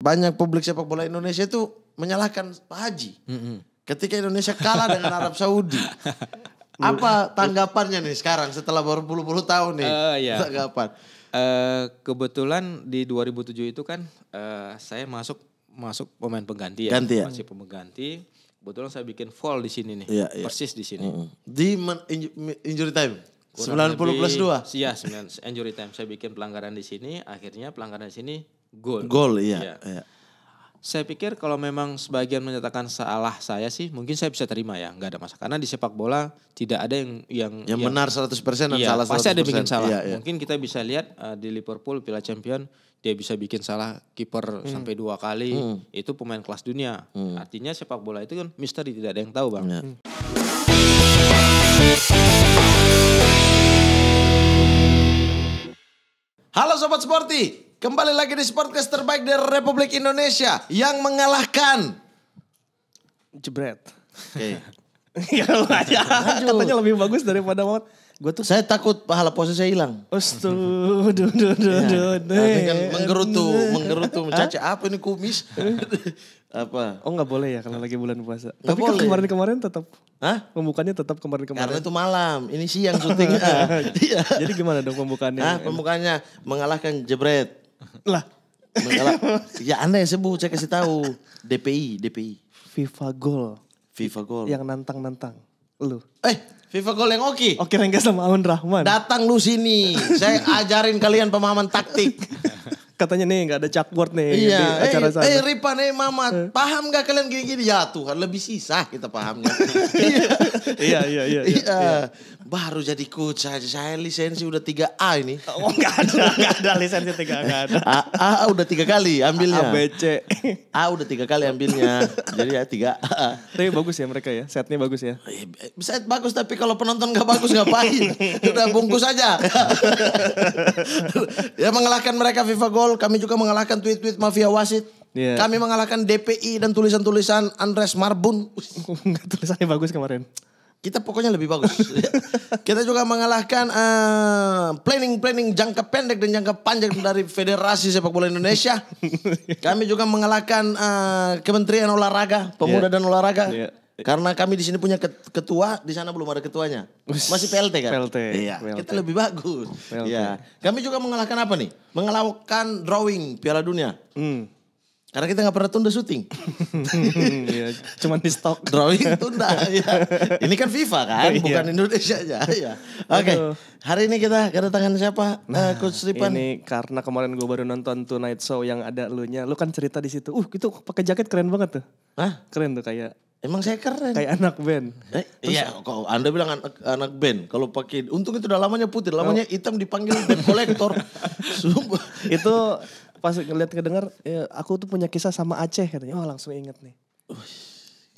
banyak publik sepak bola Indonesia itu menyalahkan Pak Haji. Ketika Indonesia kalah dengan Arab Saudi. Apa tanggapannya nih sekarang setelah berpuluh-puluh tahun nih? Iya. Tanggapan. Kebetulan di 2007 itu kan saya masuk pemain pengganti ya. Ganti ya? Masih pengganti. Kebetulan saya bikin foul di sini nih. Iya. Persis di sini. Di injury time? Kurang 90 plus 2? Iya, injury time. Saya bikin pelanggaran di sini, akhirnya pelanggaran di sini gol. Gol, iya. Saya pikir kalau memang sebagian menyatakan salah saya sih, mungkin saya bisa terima ya, nggak ada masalah. Karena di sepak bola tidak ada yang benar 100% dan iya, salah 100%. pasti ada bikin salah. Iya. Mungkin kita bisa lihat di Liverpool Piala Champion, dia bisa bikin salah kiper sampai 2 kali. Itu pemain kelas dunia. Artinya sepak bola itu kan misteri, tidak ada yang tahu, Bang. Iya. Halo Sobat Sporty, kembali lagi di Sportcast terbaik dari Republik Indonesia yang mengalahkan Jebret. Oke. Ya lu aja. Katanya lebih bagus daripada Maut. Gue tuh Saya takut pahala posisi saya hilang. Ini kan menggerutu, mencaci apa ini kumis? Apa? Oh nggak boleh ya kalau lagi bulan puasa. Nggak Tapi kan boleh. kemarin-kemarin tetap. Hah? Pembukaannya tetap Karena kemarin-kemarin. itu malam, ini siang syutingnya. Iya. Jadi gimana dong pembukaannya? Pembukaannya mengalahkan Jebret. Lah. Ya Anda yang sebut, saya kasih tahu. DPI. FIFA Goal. FIFA Goal. Yang nantang-nantang. Lu. FIFA Goal yang oke. Oke Rengga sama Aun Rahman. Datang lu sini, saya ajarin kalian pemahaman taktik. Katanya nih gak ada chalkboard nih Iya, di acara sana. Ripan, Mamat, paham gak kalian kayak gini? Ya Tuhan, lebih sisa kita pahamnya. Iya. Iya, baru jadi coach saja, saya lisensi udah 3A ini. Oh gak ada lisensi 3, gak ada. A udah 3 kali ambilnya. ABC. A udah 3 kali ambilnya, jadi ya 3A. Tapi bagus ya mereka ya, setnya bagus ya. Bisa bagus tapi kalau penonton gak bagus ngapain? Udah bungkus aja. Ya mengalahkan mereka FIFA Goal, kami juga mengalahkan tweet-tweet mafia wasit. Iya. Kami mengalahkan DPI dan tulisan-tulisan Andres Marbun. Tulisannya bagus kemarin. Kita pokoknya lebih bagus. Kita juga mengalahkan planning jangka pendek dan jangka panjang dari Federasi Sepak Bola Indonesia. Kami juga mengalahkan Kementerian Olahraga, Pemuda dan Olahraga. Yeah. Karena kami di sini punya ketua, di sana belum ada ketuanya. Masih PLT kan? PLT. Iya, PLT. kita lebih bagus. PLT. Iya. Kami juga mengalahkan apa nih? Mengalahkan drawing Piala Dunia. Karena kita gak pernah tunda syuting. Iya, cuman di stok. Drawing tunda. Ya. Ini kan FIFA kan, bukan Indonesia aja. Ya. Oke, hari ini kita kedatangan siapa? Coach Ripan. Ini karena kemarin gue baru nonton Tonight Show yang ada elunya. Lu kan cerita di situ. Itu pakai jaket keren banget tuh. Hah? Keren tuh kayak Emang saya keren. kayak anak band. Iya, kok Anda bilang anak band. Kalau pakai, untung itu udah lamanya putih, lamanya hitam dipanggil debt collector. Sumpah. Itu pas ngeliat kedenger, ya, aku tuh punya kisah sama Aceh katanya. Oh langsung inget nih.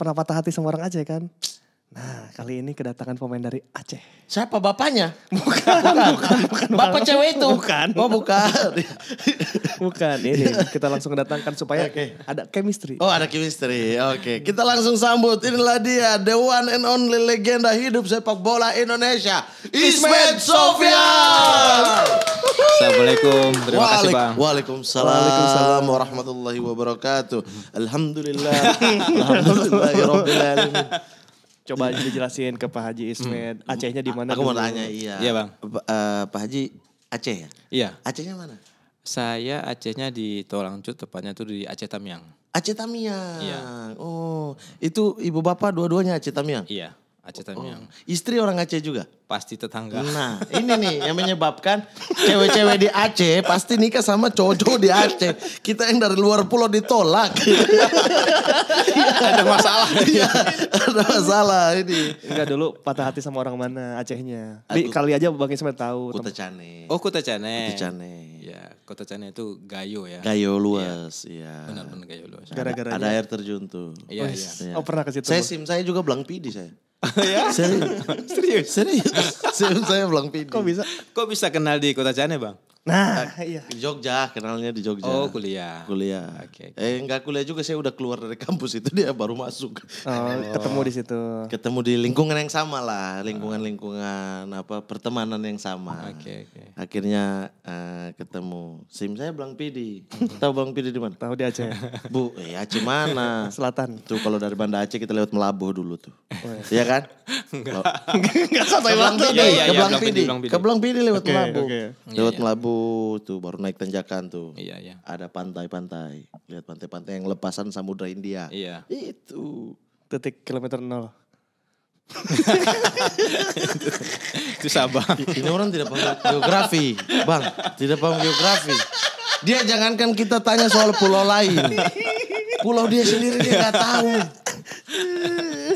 Pernah patah hati sama orang Aceh kan? Nah kali ini kedatangan pemain dari Aceh. Siapa bapaknya? Bukan. Bapak cewek itu? Bukan. Oh bukan. Bukan, ini kita langsung kedatangkan supaya ada chemistry. Oh ada chemistry, oke. Kita langsung sambut, inilah dia, the one and only legenda hidup sepak bola Indonesia, Ismet Sofyan. Assalamualaikum, terima kasih Bang. Waalaikumsalam warahmatullahi wabarakatuh. Alhamdulillah. Alhamdulillahirabbil alamin. Coba dijelasin ke Pak Haji Ismet, Acehnya di mana? Aku mau tanya, iya. Iya, Bang. Pak Haji Aceh ya? Iya, Acehnya mana? saya Acehnya di Tolangcut, tepatnya tuh di Aceh Tamiang. Aceh Tamiang. Iya. Oh, itu ibu bapak dua-duanya Aceh Tamiang? Iya, Aceh Tamiang. Istri orang Aceh juga? Pasti tetangga. Nah, ini nih yang menyebabkan cewek-cewek di Aceh pasti nikah sama cowok di Aceh. Kita yang dari luar pulau ditolak. Ada masalah. Iya, ada masalah ini. Enggak, dulu patah hati sama orang mana Acehnya. Kali aja Bang Ismet tahu. Kuta Cane. Oh, Kota Cane. Kuta Cane. Ya, Kota Cane itu Gayo ya. Gayo luas, iya. Benar-benar Gayo luas. Gara-gara Ada air terjun tuh. Iya, iya. Oh pernah ke situ. Saya juga belang pidi saya. Ya? Serius. Serius saya belang pidi. Kok bisa? Kok bisa kenal di Kota Cane, Bang? Nah, iya. Di Jogja, kenalnya di Jogja. Oh, kuliah. Kuliah. Oke. Enggak kuliah juga, saya udah keluar dari kampus itu dia baru masuk. Oh, ketemu di situ. Ketemu di lingkungan yang sama lah, lingkungan pertemanan yang sama. Oke. Akhirnya ketemu. SIM saya Bang Pidi. Tahu Bang Pidi di mana? Tahu di Aceh. Bu, Aceh mana? Selatan. Tuh kalau dari Banda Aceh kita lewat Melabuh dulu tuh. Iya kan? Enggak Ke sampai Blang waktu. Pidi, Iya, ke iya, Blang Blang Pidi. Pidi. Ke Blang Pidi lewat Oke, Melabuh. oke. Lewat Iya. Melabuh tuh baru naik tanjakan tuh. Iya. Ada pantai-pantai. Lihat pantai-pantai yang lepasan Samudra India. Iya. Itu. Titik kilometer 0. Itu Sabang. Ini orang tidak paham geografi. Bang, tidak paham geografi. Dia jangankan kita tanya soal pulau lain. Pulau dia sendiri dia gak tahu.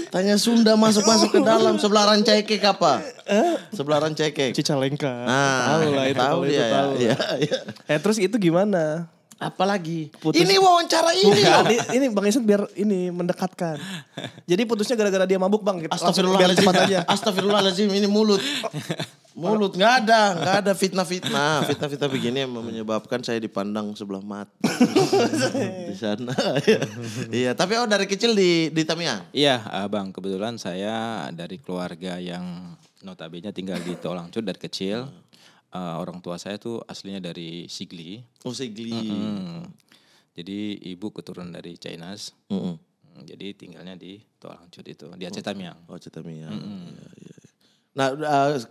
Tanya Sunda masuk-masuk ke dalam sebelah Rancaikek apa? Sebelah Rancaikek. Cicalengka. Nah, tahu lah itu. tahu kalau itu dia. tahu. Ya. Terus itu gimana? Apalagi? Putus. Ini wawancara ini loh. Ini Bang Isan biar ini mendekatkan. Jadi putusnya gara-gara dia mabuk Bang. Langsung biar Astagfirullahaladzim. cepat aja. Astagfirullahaladzim, ini mulut. Mulut nggak ada fitnah-fitnah. Fitnah-fitnah begini yang menyebabkan saya dipandang sebelah mata. Di sana. Iya, tapi dari kecil di Tamiang. Iya, Bang. Kebetulan saya dari keluarga yang notabene tinggal di Tolangcut dari kecil. Orang tua saya tuh aslinya dari Sigli. Oh, Sigli. Jadi ibu keturunan dari Chinese. Jadi tinggalnya di Tolangcut itu, di Aceh Tamiang. Oh, Tamiang. Iya. Nah,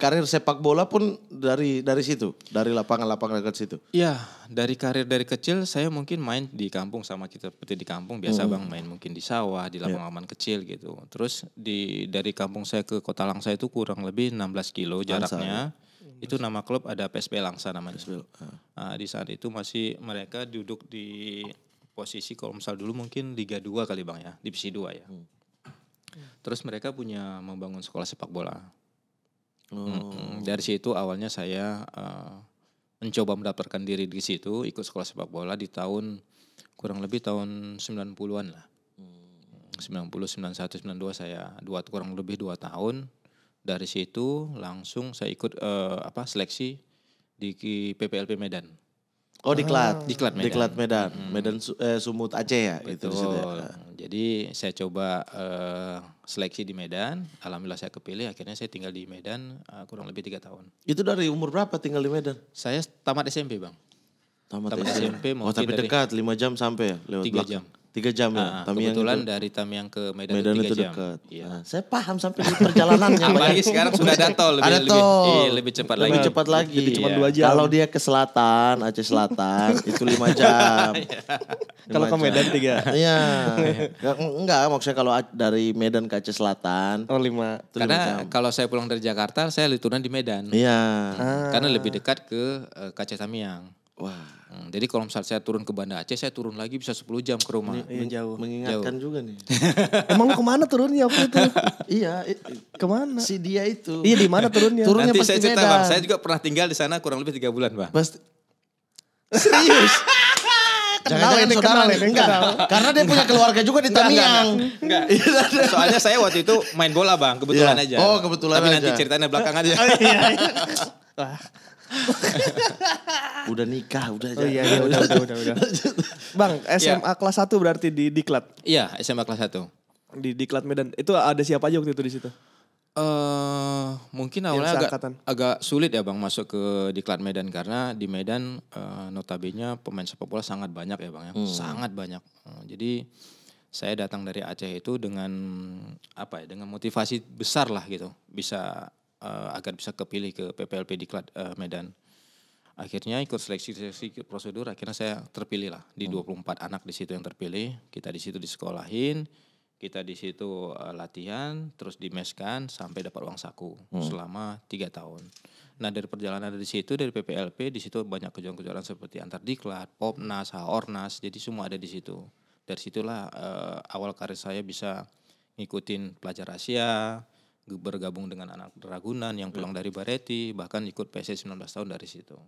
karir sepak bola pun dari situ, dari lapangan-lapangan dekat situ. Iya, dari karir dari kecil saya mungkin main di kampung sama kita seperti di kampung biasa Bang, main mungkin di sawah, di lapangan kecil gitu. Terus dari kampung saya ke Kota Langsa itu kurang lebih 16 kilo jaraknya. Itu nama klub ada PSB Langsa namanya. Nah, di saat itu masih mereka duduk di posisi kalau misal dulu mungkin Liga 2 kali Bang ya, Divisi 2 ya. Terus mereka punya membangun sekolah sepak bola. Dari situ awalnya saya mencoba mendaftarkan diri di situ, ikut sekolah sepak bola di tahun kurang lebih tahun 90-an lah. 90, 91, 92 saya kurang lebih 2 tahun. Dari situ langsung saya ikut seleksi di PPLP Medan. Oh, Diklat. Diklat Medan. Diklat Medan. Medan Sumut Aceh ya. Itu di situ ya. Jadi saya coba seleksi di Medan. Alhamdulillah saya kepilih. Akhirnya saya tinggal di Medan kurang lebih 3 tahun. Itu dari umur berapa tinggal di Medan? Saya tamat SMP Bang. Tamat SMP Oh, tapi dari dekat 5 jam sampai ya lewat 3 belakang. jam. 3 jam ya. Tamiang Kebetulan itu, dari Tamiang ke Medan, Medan itu 3 jam. dekat. Iya. Nah, saya paham sampai di perjalanannya. Apalagi sekarang sudah ada tol Ada tol. lebih cepat Lebih lagi. cepat lagi. Jadi cuma Iya. 2 jam. Kalau dia ke selatan, Aceh Selatan itu 5 jam. Kalau ke Medan 3. Iya. Enggak, maksudnya kalau dari Medan ke Aceh Selatan. Oh 5. itu 5 Karena jam. kalau saya pulang dari Jakarta, saya liburan di Medan. Iya. Karena lebih dekat ke Aceh Tamiang. Wah, Jadi kalau misalnya saya turun ke Banda Aceh, saya turun lagi bisa 10 jam ke rumah. Jauh. mengingatkan juga nih. Emang lu kemana turunnya waktu itu? Iya, Kemana? si dia itu. Iya di mana turunnya? Turunnya Nanti pasti saya cerita Medan. Bang, saya juga pernah tinggal di sana kurang lebih 3 bulan Bang. Pasti. Serius? Jangan-jangan ini, saudara kenal nih. ini, Enggak. kenal. Karena dia punya keluarga juga di Tamiang. Enggak. Soalnya saya waktu itu main bola Bang, kebetulan Iya. aja. Oh, kebetulan Tapi nanti aja. ceritanya belakang aja. Wah. Udah nikah, udah. Oh iya, udah. Bang, SMA kelas 1 berarti di Diklat. Iya, SMA kelas 1. Di Diklat Medan. Itu ada siapa aja waktu itu di situ? Mungkin Yang awalnya seangkatan. agak sulit ya Bang masuk ke Diklat Medan karena di Medan notabene pemain sepak bola sangat banyak ya Bang ya. Sangat banyak. Jadi saya datang dari Aceh itu dengan dengan motivasi besar lah gitu. Agar bisa kepilih ke PPLP Diklat Medan. Akhirnya ikut seleksi prosedur, akhirnya saya terpilih lah di 24 anak di situ yang terpilih. Kita di situ disekolahin, kita di situ latihan, terus dimeskan sampai dapat uang saku selama 3 tahun. Nah dari perjalanan dari situ, dari PPLP, di situ banyak kejuaraan-kejuaraan seperti antar diklat, Popnas, Haornas, jadi semua ada di situ. Dari situlah awal karir saya bisa ngikutin pelajar Asia, bergabung dengan anak Ragunan yang pulang dari Bareti, bahkan ikut PSSI 19 tahun dari situ.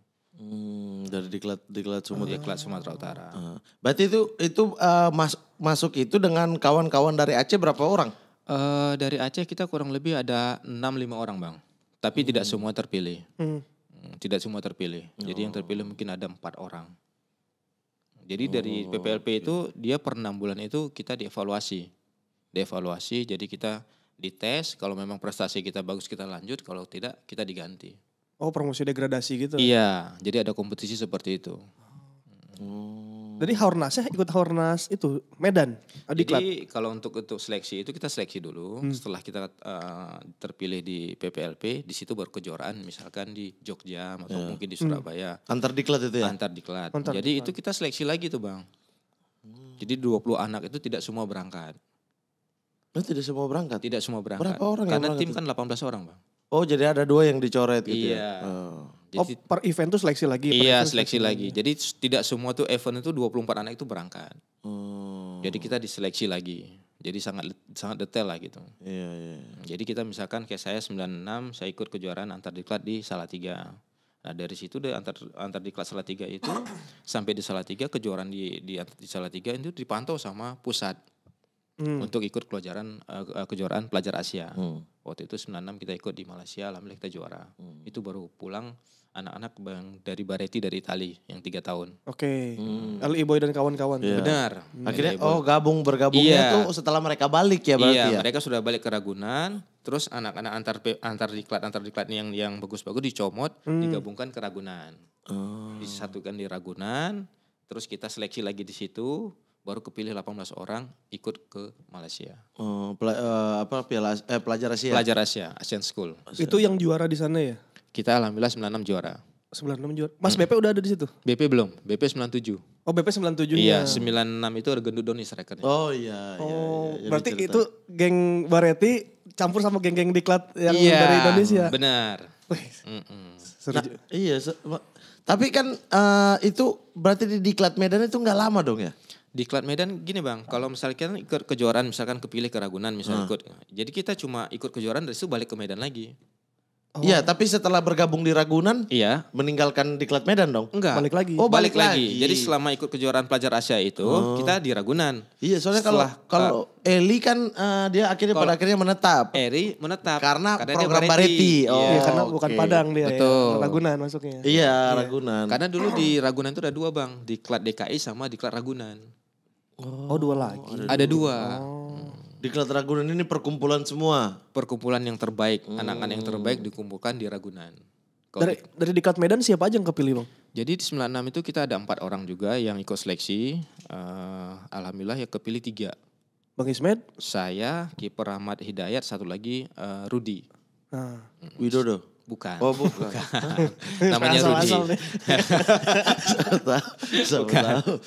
Dari Diklat Sumut. Diklat Sumatera Utara. Berarti itu masuk itu dengan kawan-kawan dari Aceh berapa orang? Dari Aceh kita kurang lebih ada 6-5 orang Bang. Tapi tidak semua terpilih. Tidak semua terpilih. Jadi yang terpilih mungkin ada 4 orang. Jadi dari PPLP itu dia per 6 bulan itu kita dievaluasi. Jadi kita dites, kalau memang prestasi kita bagus kita lanjut, kalau tidak kita diganti. Oh, promosi degradasi gitu. Iya, jadi ada kompetisi seperti itu. Jadi Haornasnya ikut Haornas itu Medan, Diklat. Jadi kalau untuk seleksi itu kita seleksi dulu. Setelah kita terpilih di PPLP, di situ baru kejuaraan misalkan di Jogja atau mungkin di Surabaya. Antar diklat itu ya? Antar diklat. Jadi itu kita seleksi lagi tuh Bang. Jadi 20 anak itu tidak semua berangkat. Tidak semua berangkat? Tidak semua berangkat. Berapa orang yang Karena berangkat tim kan 18 orang Bang. Oh jadi ada 2 yang dicoret gitu Iya. ya? Oh. Jadi, Per event tuh seleksi lagi. per iya event seleksi lagi. Jadi tidak semua tuh event itu 24 anak itu berangkat. Oh. Jadi kita diseleksi lagi. Jadi sangat detail lah gitu. Iya. Jadi kita misalkan kayak saya 96, saya ikut kejuaraan antar diklat di Salatiga. Nah dari situ deh antar diklat Salatiga itu sampai di Salatiga kejuaraan di Salatiga itu dipantau sama pusat untuk ikut kejuaraan pelajar Asia. Waktu itu 96 kita ikut di Malaysia, alhamdulillah kita juara. Itu baru pulang anak-anak dari Bareti dari Itali yang 3 tahun. Oke. LI Boy dan kawan-kawan. Benar. Akhirnya bergabungnya tuh setelah mereka balik ya berarti Iya, ya? mereka sudah balik ke Ragunan, terus anak-anak antar diklat yang bagus-bagus dicomot, digabungkan ke Ragunan. Disatukan di Ragunan, terus kita seleksi lagi di situ, baru kepilih 18 orang ikut ke Malaysia. Pelajar Asia? Pelajar Asia, Asian School. Itu yang juara di sana ya? Kita alhamdulillah 96 juara. 96 juara. Mas BP udah ada di situ? BP belum, BP 97. Oh BP 97 Iya, 96 itu ada Gendut Doni strikernya. Oh iya. Berarti itu geng Bareti campur sama geng-geng diklat yang Iya, dari Indonesia. benar. Iya. Tapi kan itu berarti di diklat Medan itu nggak lama dong ya? Diklat Medan gini Bang, kalau misalkan ikut kejuaraan misalkan kepilih ke Ragunan misalnya ikut. Jadi kita cuma ikut kejuaraan dari situ balik ke Medan lagi. Iya, tapi setelah bergabung di Ragunan, Iya. meninggalkan diklat Medan dong? Enggak. Balik lagi. Oh, balik lagi. Jadi selama ikut kejuaraan pelajar Asia itu kita di Ragunan. Iya, soalnya kalau Eli kan dia pada akhirnya menetap. Eri menetap Karena dia program Bareti. Iya. Iya, karena bukan oke. Padang dia Betul. ya. Ragunan masuknya. Iya, Ragunan. Karena dulu di Ragunan itu ada 2 Bang, diklat DKI sama diklat Ragunan. Oh 2 lagi. Ada 2. Diklat Ragunan ini perkumpulan semua. Perkumpulan yang terbaik, anak-anak yang terbaik dikumpulkan di Ragunan. Dari diklat Medan siapa aja yang kepilih Bang? Jadi di 96 itu kita ada 4 orang juga yang ikut seleksi. Alhamdulillah ya kepilih 3. Bang Ismet? Saya, kiper Ahmad Hidayat, satu lagi Rudi. Nah. Widodo. Bukan. Oh bukan. Namanya Rudi. Asal-asal nih. Tahu.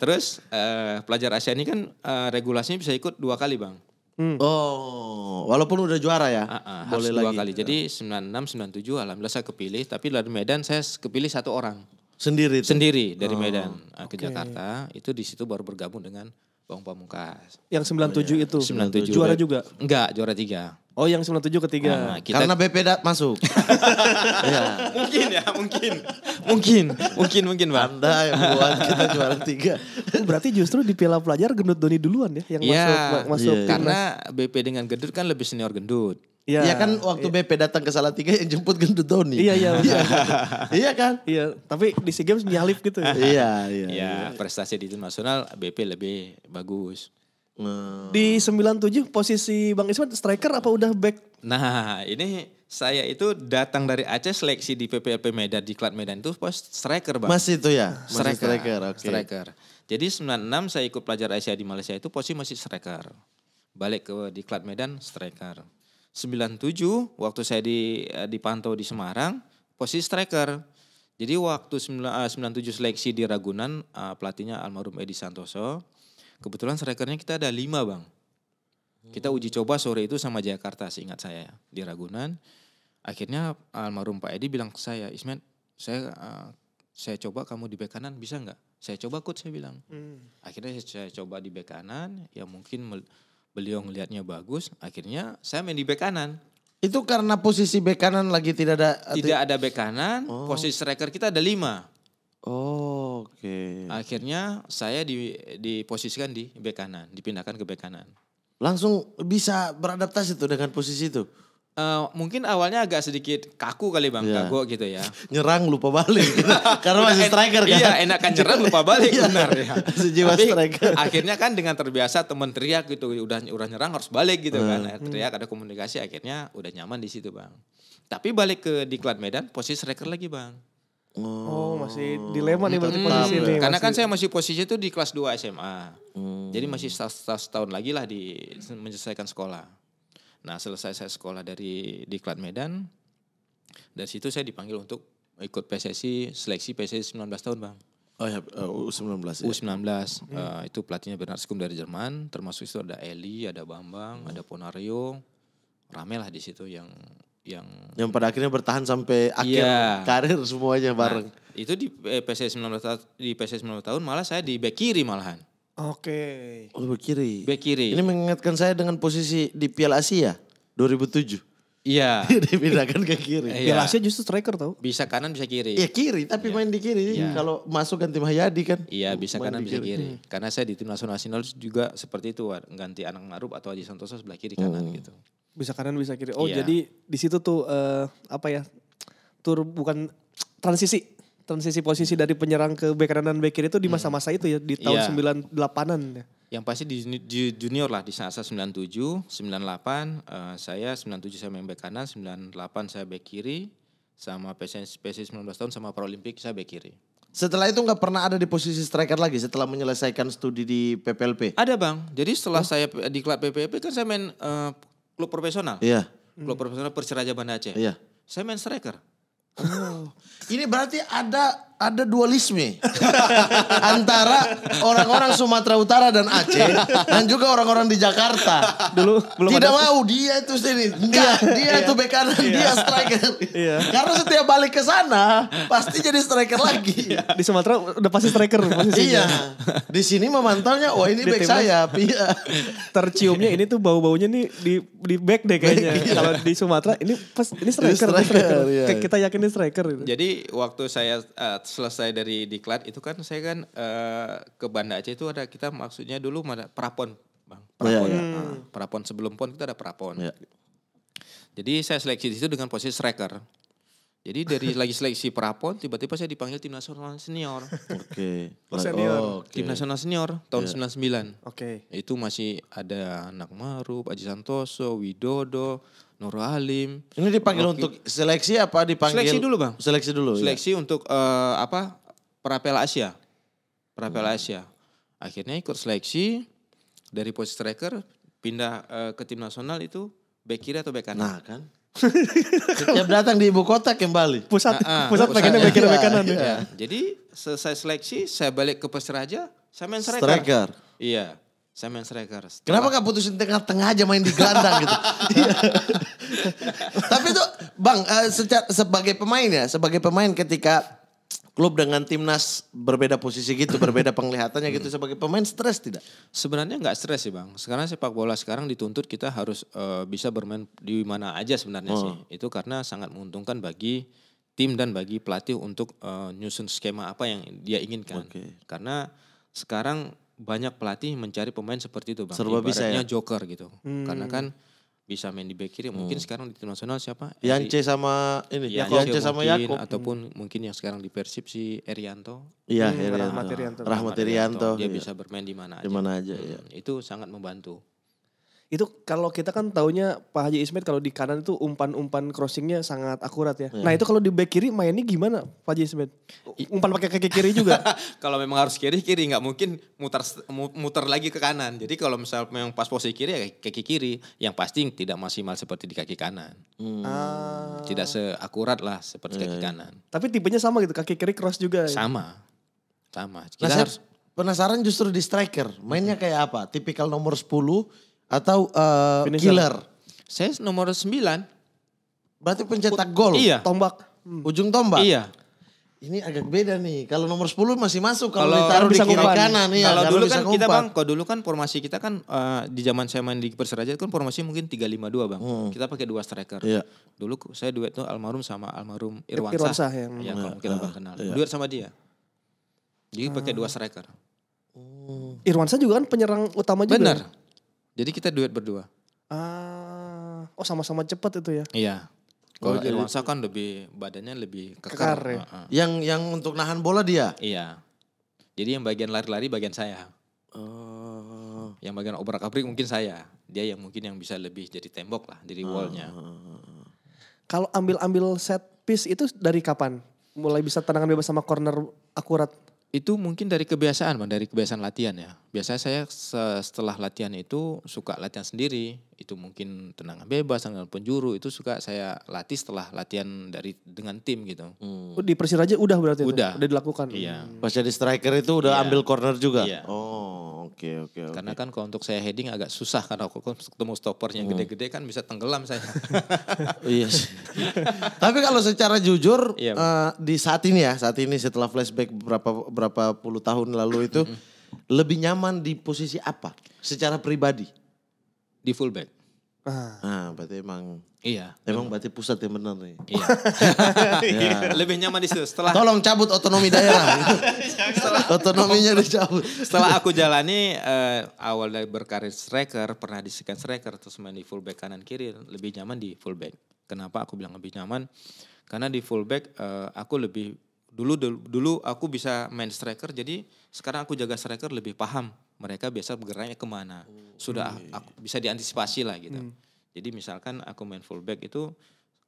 Terus pelajar Asia ini kan regulasinya bisa ikut 2 kali Bang. Oh, walaupun udah juara ya? Harus Boleh 2 lagi. kali. Jadi 96, 97 alhamdulillah saya kepilih. Tapi dari Medan saya kepilih 1 orang. Sendiri tuh? Sendiri dari Medan ke Jakarta. Itu di situ baru bergabung dengan Bang Pamungkas. Yang 97 itu? 97. Juara juga? Enggak, juara 3. Oh yang 97 ketiga. Karena BP masuk. Iya. Mungkin Bang. Anda yang buat kita juara 3. Oh, berarti justru di Piala Pelajar Gendut Doni duluan ya yang masuk Iya. Karena BP dengan Gendut kan lebih senior Gendut. Iya. Iya kan waktu BP datang ke Salatiga yang jemput Gendut Doni. Iya. Iya kan? Iya, tapi di SEA Games nyalip gitu ya. Iya. Ya, prestasi di tim nasional BP lebih bagus. Di 97 posisi Bang Ismet striker apa udah back? Nah, ini saya itu datang dari Aceh seleksi di PPLP Medan, di Klat Medan itu pos striker Bang. Masih itu ya? Masih striker. Oke. Striker. Jadi 96 saya ikut pelajar Asia di Malaysia itu posisi masih striker. Balik ke di Klat Medan striker. 97 waktu saya dipantau di Semarang posisi striker. Jadi waktu 97 seleksi di Ragunan pelatihnya almarhum Edi Santoso. Kebetulan strikernya kita ada 5 Bang. Kita uji coba sore itu sama Jakarta seingat saya di Ragunan. Akhirnya almarhum Pak Edi bilang ke saya, Ismet saya coba kamu di bek kanan bisa nggak? Saya coba coach saya bilang. Akhirnya saya coba di bek kanan, ya mungkin beliau ngelihatnya bagus. Akhirnya saya main di bek kanan. Itu karena posisi bek kanan lagi tidak ada? Tidak ada bek kanan, posisi striker kita ada 5. Oh, oke. Akhirnya saya diposisikan di bek kanan, dipindahkan ke bek kanan. Langsung bisa beradaptasi tuh dengan posisi itu? Mungkin awalnya agak sedikit kaku kali Bang, Iya. kagok gitu ya. Nyerang lupa balik. Gitu. Karena masih striker kan. Iya, enakan nyerang lupa balik benar ya. Sejiwa Tapi striker. akhirnya kan dengan terbiasa teman teriak gitu, udah nyerang harus balik gitu kan. Teriak ada komunikasi akhirnya udah nyaman di situ Bang. Tapi balik ke Diklat Medan posisi striker lagi Bang. Oh, masih dilema nih berarti posisi nih. Karena kan masih- saya masih posisi itu di kelas 2 SMA. Jadi masih setahun lagi lah menyelesaikan sekolah. Nah selesai saya sekolah dari Diklat Medan, dari situ saya dipanggil untuk ikut PSSI, seleksi PSSI 19 tahun Bang. Oh ya, U19 ya. U19, itu pelatihnya Bernard Skum dari Jerman, termasuk itu ada Eli, ada Bambang, ada Ponario, rame lah di situ yang Yang pada akhirnya bertahan sampai akhir Iya. karir semuanya bareng. Nah, itu di PSSI 19 tahun malah saya di bek kiri malahan. Oke. Oh, bek kiri. Bek kiri. Ini mengingatkan saya dengan posisi di Piala Asia 2007. Iya. Dipindahkan ke kiri. Iya. Piala Asia justru striker tau. Bisa kanan bisa kiri. Iya kiri, tapi main di kiri. Kalau masuk ganti Mahyadi kan. Iya bisa Main kanan di bisa kiri. Karena saya di tim nasional juga seperti itu ganti Anang Maruf atau Aji Santoso sebelah kiri kanan gitu. Bisa kanan bisa kiri. Oh Iya. jadi di situ tuh apa ya? Bukan transisi posisi dari penyerang ke bek kanan dan bek kiri itu di masa-masa itu ya di tahun Iya. 98-an ya. Yang pasti di junior lah di saat 97, 98 saya 97 saya main bek kanan, 98 saya bek kiri sama PSSI 19 tahun sama Paralimpik saya bek kiri. Setelah itu nggak pernah ada di posisi striker lagi setelah menyelesaikan studi di PPLP. Ada Bang. Jadi setelah saya di klub PPP kan saya main klub profesional. Iya, Klub profesional Persiraja Banda Aceh. iya. Saya main striker. Ini berarti ada dualisme antara orang-orang Sumatera Utara dan Aceh dan juga orang-orang di Jakarta. Dulu belum Tidak ada. mau dia itu sini, enggak dia itu bek kanan, dia striker. Karena setiap balik ke sana pasti jadi striker lagi. Di Sumatera udah pasti striker posisinya. Iya, di sini memantaunya, wah ini Di bek timnas. sayap. Iya. Terciumnya ini tuh bau-baunya nih di back deh kayaknya. Kalau di Sumatera ini ini striker. Ini striker, iya. Kita yakin ini striker gitu. Jadi waktu saya selesai dari diklat itu kan saya kan ke Banda Aceh itu ada kita maksudnya dulu ada prapon Bang. Prapon. Iya, Prapon sebelum pon kita ada prapon. Iya. Jadi saya seleksi di situ dengan posisi striker. Jadi dari lagi seleksi prapon tiba-tiba saya dipanggil tim nasional senior. Oke. Senior. Oke. Tim nasional senior tahun 99. Oke. Itu masih ada Anak Maruf, Aji Santoso, Widodo, Nur Halim. Ini dipanggil untuk seleksi apa dipanggil? Seleksi dulu, Bang. Seleksi dulu. ya. Seleksi untuk Prapela Asia. Prapela Asia. Akhirnya ikut seleksi dari posisi striker pindah ke tim nasional itu bek kiri atau bek kanan. Nah kan. Setiap datang di ibu kota kembali. Pusat pusat pengennya iya, back kiri back kanan. iya. Ya, jadi selesai seleksi saya balik ke Persiraja, saya main striker. Striker. Iya, saya main striker. Kenapa gak putusin tengah-tengah aja main di gelandang gitu? Iya. Tapi tuh Bang, sebagai pemain ketika klub dengan timnas berbeda posisi gitu, berbeda penglihatannya gitu, sebagai pemain stres tidak? Sebenarnya nggak stres sih Bang. Sekarang sepak bola sekarang dituntut kita harus bisa bermain di mana aja sebenarnya sih. Itu karena sangat menguntungkan bagi tim dan bagi pelatih untuk nyusun skema apa yang dia inginkan. Oke. Karena sekarang banyak pelatih mencari pemain seperti itu Bang. Serba bisa Ibaratnya ya? joker gitu. Karena kan bisa main di bek kiri. Mungkin sekarang di tim nasional siapa? Yance sama ini, Yance Yance sama mungkin, Yakob. ataupun mungkin yang sekarang di Persib si Erianto. Iya, Rahmat Irianto. Rahmat Irianto. Dia iya. bisa bermain di mana aja. Di mana aja ya. Itu sangat membantu. Itu kalau kita kan taunya Pak Haji Ismet kalau di kanan itu umpan-umpan crossingnya sangat akurat ya. Nah itu kalau di back kiri mainnya gimana Pak Haji Ismet? Umpan pakai kaki kiri juga. Kalau memang harus kiri nggak mungkin muter lagi ke kanan. Jadi kalau misal memang pas posisi kiri ya kaki kiri, yang pasti tidak maksimal seperti di kaki kanan. Ah. Tidak seakurat lah seperti kaki kanan. Tapi tipenya sama gitu, kaki kiri cross juga. Ya? Sama. Nah, Kita saya harus penasaran justru di striker. Mainnya kayak apa? Tipikal nomor 10 atau Finisher. killer? saya nomor 9. Berarti pencetak gol. Iya. Tombak. Ujung tombak. Iya. Ini agak beda nih. Kalau nomor 10 masih masuk. Kalau Kalau ditaruh di bisa kiri ngumpan. kanan. Iya, Kalau karena dulu bisa kan kita ngumpan. Bang, kalau dulu kan formasi kita kan di zaman saya main di Persiraja kan formasi mungkin 3-5-2 Bang. Kita pakai 2 striker. Iya. Dulu saya duet tuh almarhum sama almarhum Irwansah Irwansah. yang- Yang mungkin Abang kenal. Duet sama dia. Jadi pakai 2 striker. Irwansyah juga kan penyerang utama juga. Benar. Jadi kita duet berdua. Oh sama-sama cepat itu ya. Iya. Kalau jadi- Irwansyah kan lebih badannya lebih Kekar kekar. ya? Yang untuk nahan bola dia. Iya. Jadi yang bagian lari-lari bagian saya. Oh. Yang bagian obrak-abrik mungkin saya. Dia yang mungkin yang bisa lebih jadi tembok lah, jadi wallnya. Kalau ambil set piece itu dari kapan? Mulai bisa tendangan bebas sama corner akurat. Itu mungkin dari kebiasaan, Bang, dari kebiasaan latihan ya. Biasanya saya setelah latihan itu suka latihan sendiri. Itu mungkin tendangan bebas, tendangan penjuru itu suka saya latih setelah latihan dengan tim gitu. Oh, di Persiraja udah berarti Udah. Udah dilakukan. Iya. Pas jadi striker itu udah Iya. ambil corner juga? Iya. Oh oke. Karena kan kalau untuk saya heading agak susah karena aku ketemu stoppernya gede-gede kan bisa tenggelam saya. Iya sih. Tapi kalau secara jujur Iya, di saat ini setelah flashback berapa puluh tahun lalu itu lebih nyaman di posisi apa secara pribadi? Di fullback. Nah, berarti emang Iya. berarti pusat yang benar nih. Iya. Lebih nyaman di situ. Tolong cabut otonomi daerah. Otonominya dicabut. Setelah aku jalani awal dari berkarir striker, pernah di second striker terus main di fullback kanan kiri, lebih nyaman di fullback. Kenapa aku bilang lebih nyaman? Karena di fullback aku lebih dulu aku bisa main striker, jadi sekarang aku jaga striker lebih paham mereka biasa bergeraknya kemana. Sudah aku bisa diantisipasi lah gitu. Jadi misalkan aku main fullback itu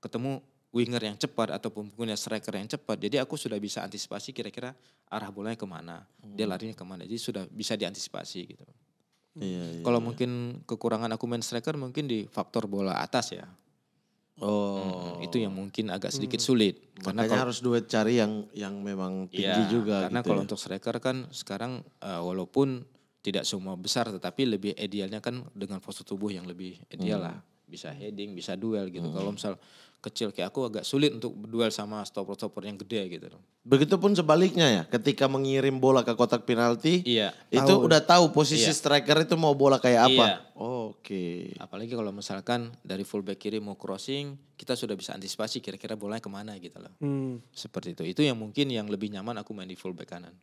ketemu winger yang cepat ataupun punya striker yang cepat, jadi aku sudah bisa antisipasi kira-kira arah bolanya kemana, dia larinya kemana, jadi sudah bisa diantisipasi gitu. Iya. Kalau mungkin kekurangan aku main striker mungkin di faktor bola atas ya. Oh. Itu yang mungkin agak sedikit sulit. Makanya Karena harus duet cari yang memang tinggi juga. karena gitu kalau ya. untuk striker kan sekarang walaupun tidak semua besar tetapi lebih idealnya kan dengan postur tubuh yang lebih ideal lah. Bisa heading, bisa duel gitu. Kalau misal kecil kayak aku agak sulit untuk berduel sama stopper-stopper yang gede gitu. Begitupun sebaliknya ya, ketika mengirim bola ke kotak penalti, Iya. itu udah tahu posisi Iya. striker itu mau bola kayak apa. Iya. Oke. Apalagi kalau misalkan dari fullback kiri mau crossing, kita sudah bisa antisipasi kira-kira bolanya kemana gitu loh. Seperti itu. Itu yang mungkin yang lebih nyaman aku main di fullback kanan.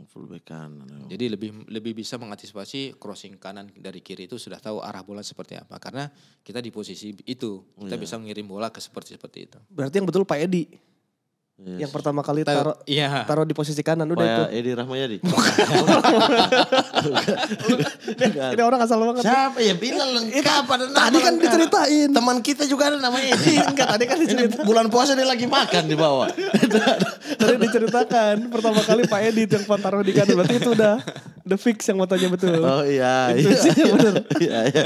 Fullback kanan. Jadi lebih bisa mengantisipasi crossing kanan dari kiri itu sudah tahu arah bola seperti apa. Karena kita di posisi itu, kita bisa mengirim bola ke seperti itu. Berarti yang betul Pak Edi. Yang pertama kali taruh di posisi kanan udah itu. Kayak Edi Rahmayadi. Ini orang asal banget. Siapa ya bilang lengkap ada nama. Tadi kan lengkap. diceritain. Teman kita juga ada namanya Edi. Enggak, tadi kan Ini bulan puasa dia lagi makan di bawah. Tadi diceritakan pertama kali Pak Edi yang taruh di kanan. Berarti itu udah the fix yang matanya betul. Oh iya. Intuisinya bener. Iya.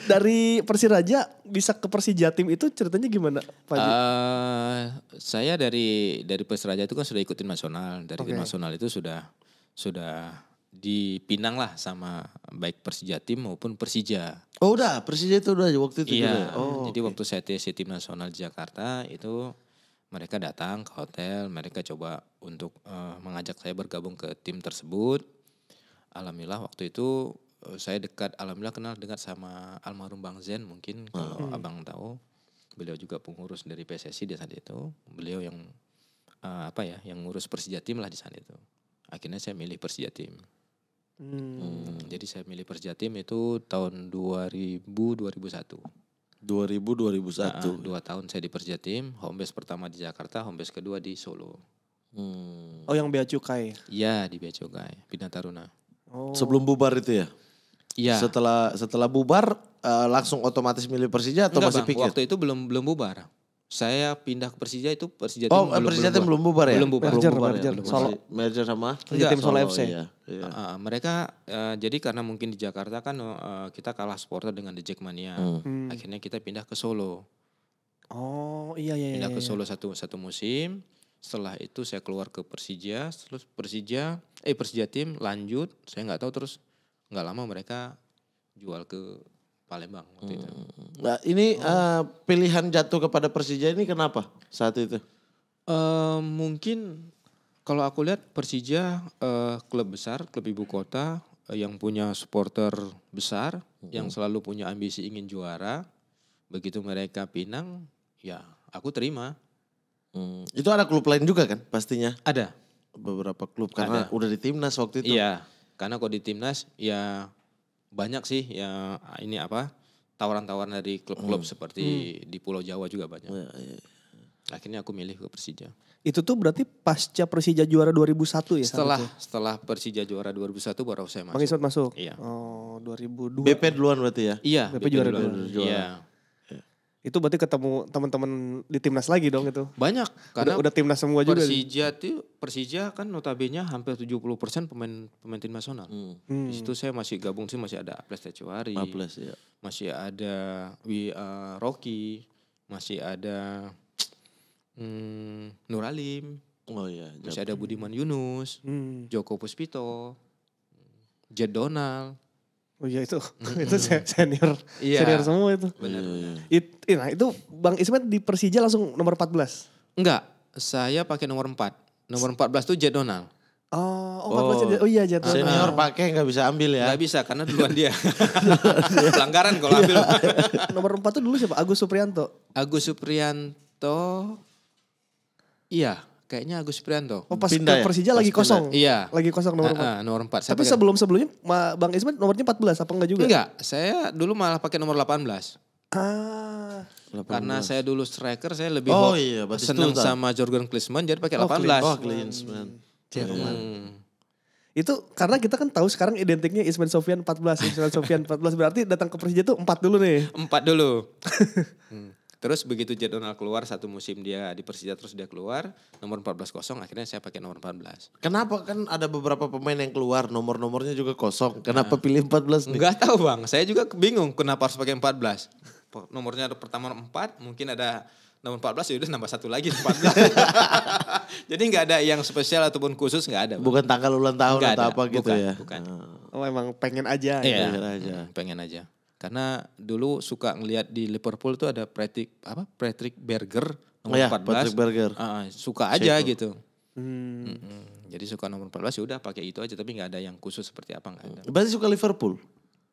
Dari Persiraja bisa ke Persija tim itu ceritanya gimana Pak Haji? Saya dari Persiraja itu kan sudah ikut tim nasional. Dari tim nasional itu sudah dipinang lah sama baik Persija tim maupun Persija. Oh udah, Persija itu udah waktu itu juga. Iya. Oh. Jadi waktu saya TC tim nasional di Jakarta itu mereka datang ke hotel, mereka coba untuk mengajak saya bergabung ke tim tersebut. Alhamdulillah waktu itu saya alhamdulillah kenal dekat sama almarhum Bang Zen mungkin kalau abang tahu. Beliau juga pengurus dari PSSI di saat itu. Beliau yang yang ngurus Persija tim lah di saat itu. Akhirnya saya milih Persija tim. Jadi saya milih Persija tim itu tahun 2000-2001. 2000-2001. 2 tahun saya di Persija tim. Home base pertama di Jakarta, home base kedua di Solo. Oh yang Bea Cukai. Iya di Bea Cukai, Bina Taruna. Oh. Sebelum bubar itu ya? Iya. Setelah bubar langsung otomatis milih Persija atau masih Enggak, Bang, pikir? waktu itu belum bubar. Saya pindah ke Persija itu Persija tim Oh, Persija tim belum bubar ya? Belum bubar. Merger, Belum bubar ya? merger. Belum Solo. bubar. Merger sama? Persija tim Solo FC. Iya. Mereka jadi karena mungkin di Jakarta kan kita kalah supporter dengan The Jackmania. Akhirnya kita pindah ke Solo. Oh iya. Pindah ke Solo satu musim. Setelah itu saya keluar ke Persija. Terus Persija tim lanjut. Saya nggak tahu terus nggak lama mereka jual ke Palembang waktu itu. Nah, ini pilihan jatuh kepada Persija ini kenapa saat itu? Mungkin kalau aku lihat Persija klub besar, klub ibu kota yang punya supporter besar, yang selalu punya ambisi ingin juara. Begitu mereka pinang, ya aku terima. Itu ada klub lain juga kan pastinya? Ada. Beberapa klub karena udah di timnas waktu itu. Iya, karena kalau di timnas ya banyak sih ya tawaran-tawaran dari klub-klub seperti di Pulau Jawa juga banyak. Iya, iya. Akhirnya aku milih ke Persija. Itu tuh berarti pasca Persija juara 2001 ya? Setelah Persija juara 2001 baru saya Bang masuk. Ismet masuk? Iya. Oh 2002. BP duluan berarti ya? Iya, BP juara duluan. dua. Iya. Itu berarti ketemu teman-teman di timnas lagi dong itu? Banyak karena Udah timnas semua juga? Persija kan notabene hampir 70% pemain tim nasional. Di situ saya masih gabung sih, masih ada Aples Tecuari. Aples ya. Masih ada Rocky, masih ada Nur Alim, Oh iya. masih ada Budiman Yunus, Joko Puspito, Jet Donald. Oh iya itu senior, Iya. senior semua itu. Benar. Nah itu Bang Ismet di Persija langsung nomor 14? Enggak, saya pakai nomor 4. Nomor 14 tuh Jet Donald. Oh 14 oh iya jatuh. Senior pakai nggak bisa ambil ya? Nggak bisa karena duluan dia. Pelanggaran kalau ambil. Nomor 4 tuh dulu siapa? Agus Suprianto. Agus Suprianto. Iya, kayaknya Agus Suprianto. Oh pas Pindah ke ya? Persija Pas lagi pindah. kosong. Iya. Lagi kosong nomor 4. Nomor 4. Tapi sebelum-sebelumnya Bang Ismet nomornya 14 apa enggak juga? Enggak, saya dulu malah pakai nomor 18. Ah. Karena saya dulu striker, saya lebih iya, berarti senang Sultan. sama Jurgen Klinsmann jadi pakai 18. Klinsmann. Itu karena kita kan tahu sekarang identiknya Ismet Sofyan 14. Ismet Sofyan 14 berarti datang ke Persija tuh 4 dulu nih. 4 dulu. Terus begitu Jet Donald keluar satu musim dia di Persija terus dia keluar nomor 14 kosong akhirnya saya pakai nomor 14. Kenapa kan ada beberapa pemain yang keluar nomor-nomornya juga kosong. Kenapa pilih 14 nih? Enggak tahu Bang, saya juga bingung kenapa harus pakai 14. Nomornya ada pertama 4, mungkin ada nomor 14 ya udah nambah satu lagi 14. Jadi enggak ada yang spesial ataupun khusus enggak ada. Bang. Bukan tanggal ulang tahun Nggak atau ada, apa gitu bukan, ya? bukan. Oh emang pengen aja. Iya, pengen aja. pengen aja. Karena dulu suka ngelihat di Liverpool tuh ada Patrick Berger nomor Oh ya, 14. Patrick Berger. Suka aja Ceko. gitu. Hmm. Jadi suka nomor 14 ya udah pakai itu aja tapi nggak ada yang khusus seperti apa nggak ada. Berarti suka Liverpool?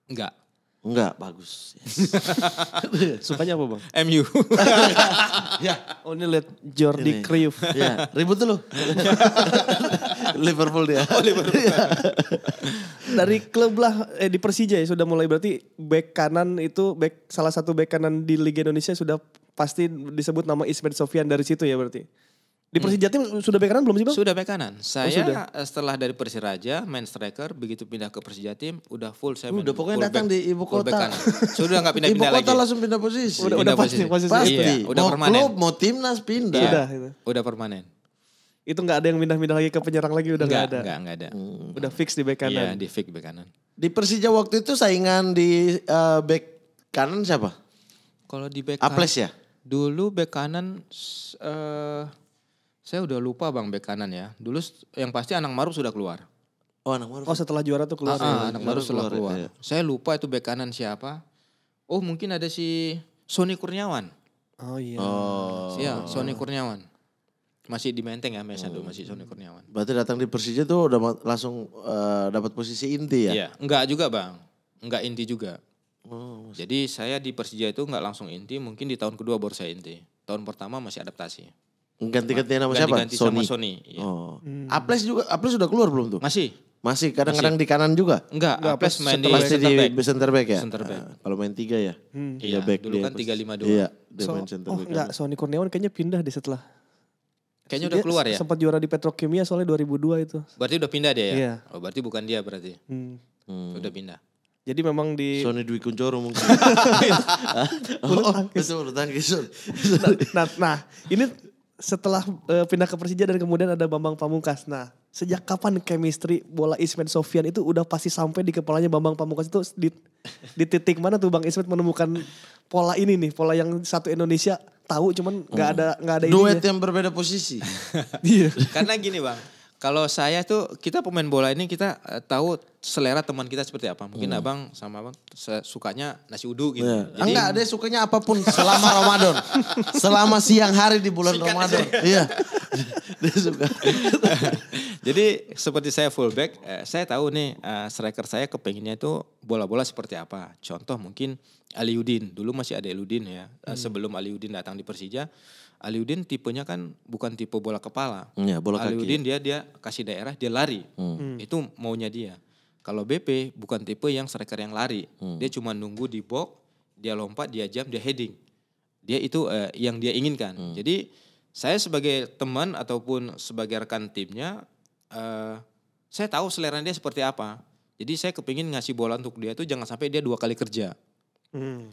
Enggak. Enggak, bagus. Yes. Sukanya apa Bang? MU. Ya, Oh ini lihat Jordi Ini. Cruyff. ya, ribut dulu. Liverpool dia. Dari klub lah di Persija ya sudah mulai berarti back kanan itu salah satu back kanan di Liga Indonesia sudah pasti disebut nama Ismet Sofyan dari situ ya berarti. Di Persija tim sudah back kanan belum sih Bang? Sudah bek kanan. Saya sudah. setelah dari Persiraja main striker begitu pindah ke Persija tim udah full saya main. Udah pokoknya full datang back- di ibu full back kota. kanan. Sudah nggak Ibu pindah-pindah lagi. kota langsung pindah posisi. Udah Pindah pasti posisi. Pasti. Iya, udah mau permanen. klub, mau timnas pindah. Iya, Sudah, gitu. Udah permanen. Itu nggak ada yang pindah-pindah lagi ke penyerang lagi udah nggak ada. Enggak ada. Udah fix di back Iya, kanan. di fix bek kanan. Di Persija waktu itu saingan di back kanan siapa? Kalau di bek Aples ya? Dulu bek kanan saya udah lupa Bang bek kanan ya. Dulu yang pasti Anang Maruf sudah keluar. Oh, anak Maruf. Oh setelah juara tuh keluar. ya. Anang Maruf sudah keluar, keluar. iya. Saya lupa itu bek kanan siapa. Oh mungkin ada si Sony Kurniawan. Oh iya. Oh. Iya, Sony Kurniawan. Masih di Menteng ya, dulu masih Sony Kurniawan. Berarti datang di Persija tuh udah langsung dapat posisi inti ya? Iya, enggak juga Bang. Enggak inti juga. Oh, Jadi saya di Persija itu enggak langsung inti, mungkin di tahun kedua baru saya inti. Tahun pertama masih adaptasi. ganti-gantian nama siapa? Ganti-ganti sama Sony. Iya. Oh. Aples sudah keluar belum tuh? Masih? Masih kadang-kadang di kanan juga? Enggak, Aples main di Pasti center back. di center back ya? Center back. Kalau main 3 ya? Iya, back dulu dia kan pasti. 3-5-2. Iya, dia main center Oh back. enggak, Sony Kurniawan kayaknya pindah deh setelah. Kayaknya udah keluar ya? Sempat juara di Petrokimia soalnya 2002 itu. Berarti udah pindah dia ya? Iya. Oh berarti bukan dia berarti. Udah pindah. Jadi memang di Sony Dwi Kuncoro mungkin. Itu bulu tangkis. nah, ini setelah pindah ke Persija dan kemudian ada Bambang Pamungkas. Nah, sejak kapan chemistry bola Ismet Sofyan itu udah pasti sampai di kepalanya Bambang Pamungkas itu di titik mana tuh Bang Ismet menemukan pola ini nih, pola yang satu Indonesia tahu cuman nggak ada Duet ininya. yang berbeda posisi. Iya. Karena gini Bang, kalau saya tuh kita pemain bola ini kita tahu selera teman kita seperti apa. Mungkin abang sama abang sukanya nasi uduk gitu. Iya. Enggak, dia sukanya apapun selama Ramadan. Selama siang hari di bulan Sikat Ramadan. aja. Iya. Dia suka. Jadi seperti saya fullback, saya tahu nih striker saya kepenginnya itu bola-bola seperti apa. Contoh mungkin Aliudin, dulu masih ada Aliudin ya. Sebelum Aliudin datang di Persija, Aliudin tipenya kan bukan tipe bola kepala. Iya, bola kaki. Aliudin dia kasih daerah, dia lari. Itu maunya dia. Kalau BP bukan tipe yang striker yang lari. Dia cuma nunggu di box, dia lompat, dia jump, dia heading. Dia itu yang dia inginkan. Jadi saya sebagai teman ataupun sebagai rekan timnya, saya tahu selera dia seperti apa. Jadi saya kepingin ngasih bola untuk dia itu jangan sampai dia 2 kali kerja.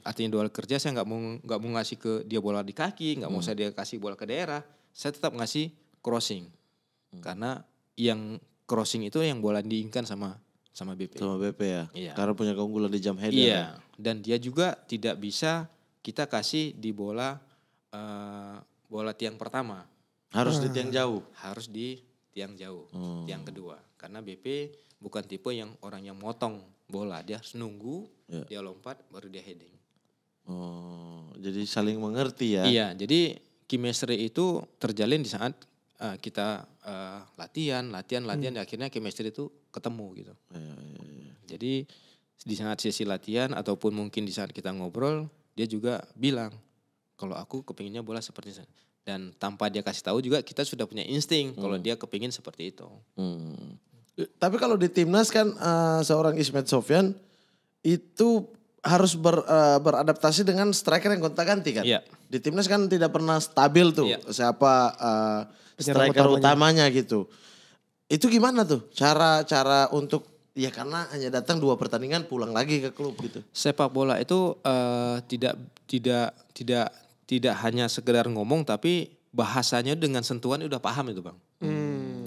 Artinya 2 kali kerja saya nggak mau ngasih ke dia bola di kaki, nggak mau saya dia kasih bola ke daerah. Saya tetap ngasih crossing. Karena yang crossing itu yang bola diinginkan sama BP. Sama BP ya. Iya. Karena punya keunggulan di jump header. Iya. Ya? Dan dia juga tidak bisa kita kasih di bola tiang pertama. Harus di tiang jauh. Harus di tiang jauh, tiang kedua. Karena BP bukan tipe yang orang yang motong bola. Dia harus nunggu, dia lompat, baru dia heading. Oh, jadi saling mengerti ya. Iya, jadi chemistry itu terjalin di saat kita latihan, akhirnya chemistry itu ketemu gitu. Jadi di saat sesi latihan ataupun mungkin di saat kita ngobrol, dia juga bilang, kalau aku kepinginnya bola seperti ini. Dan tanpa dia kasih tahu juga kita sudah punya insting kalau dia kepingin seperti itu. Tapi kalau di timnas kan seorang Ismet Sofyan itu harus beradaptasi dengan striker yang gonta-ganti kan. Iya. Di timnas kan tidak pernah stabil tuh siapa striker utamanya gitu. Itu gimana tuh cara untuk ya karena hanya datang 2 pertandingan pulang lagi ke klub gitu. Sepak bola itu tidak hanya sekedar ngomong tapi bahasanya dengan sentuhan udah paham itu Bang.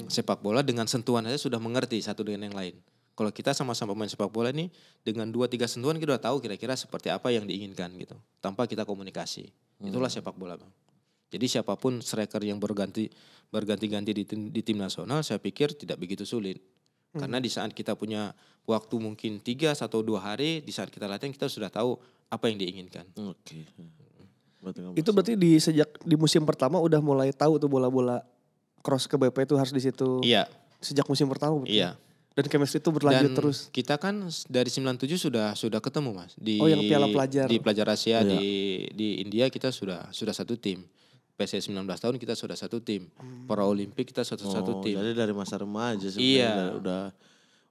Sepak bola dengan sentuhan aja sudah mengerti satu dengan yang lain. Kalau kita sama-sama pemain sepak bola ini dengan 2-3 sentuhan kita udah tahu kira-kira seperti apa yang diinginkan gitu. Tanpa kita komunikasi. Itulah sepak bola Bang. Jadi siapapun striker yang berganti-ganti di tim nasional saya pikir tidak begitu sulit. Karena di saat kita punya waktu mungkin 3 atau 2 hari di saat kita latihan kita sudah tahu apa yang diinginkan. Oke. Itu berarti sejak di musim pertama udah mulai tahu tuh bola-bola cross ke BP itu harus di situ. Iya. Sejak musim pertama. Berarti. Iya. Dan chemistry itu berlanjut Dan terus. kita kan dari 97 sudah ketemu Mas di yang Piala Pelajar. Di Pelajar Asia di India kita sudah satu tim. PSS 19 tahun kita sudah satu tim. Para Olimpik kita satu tim. Jadi dari masa remaja Iya.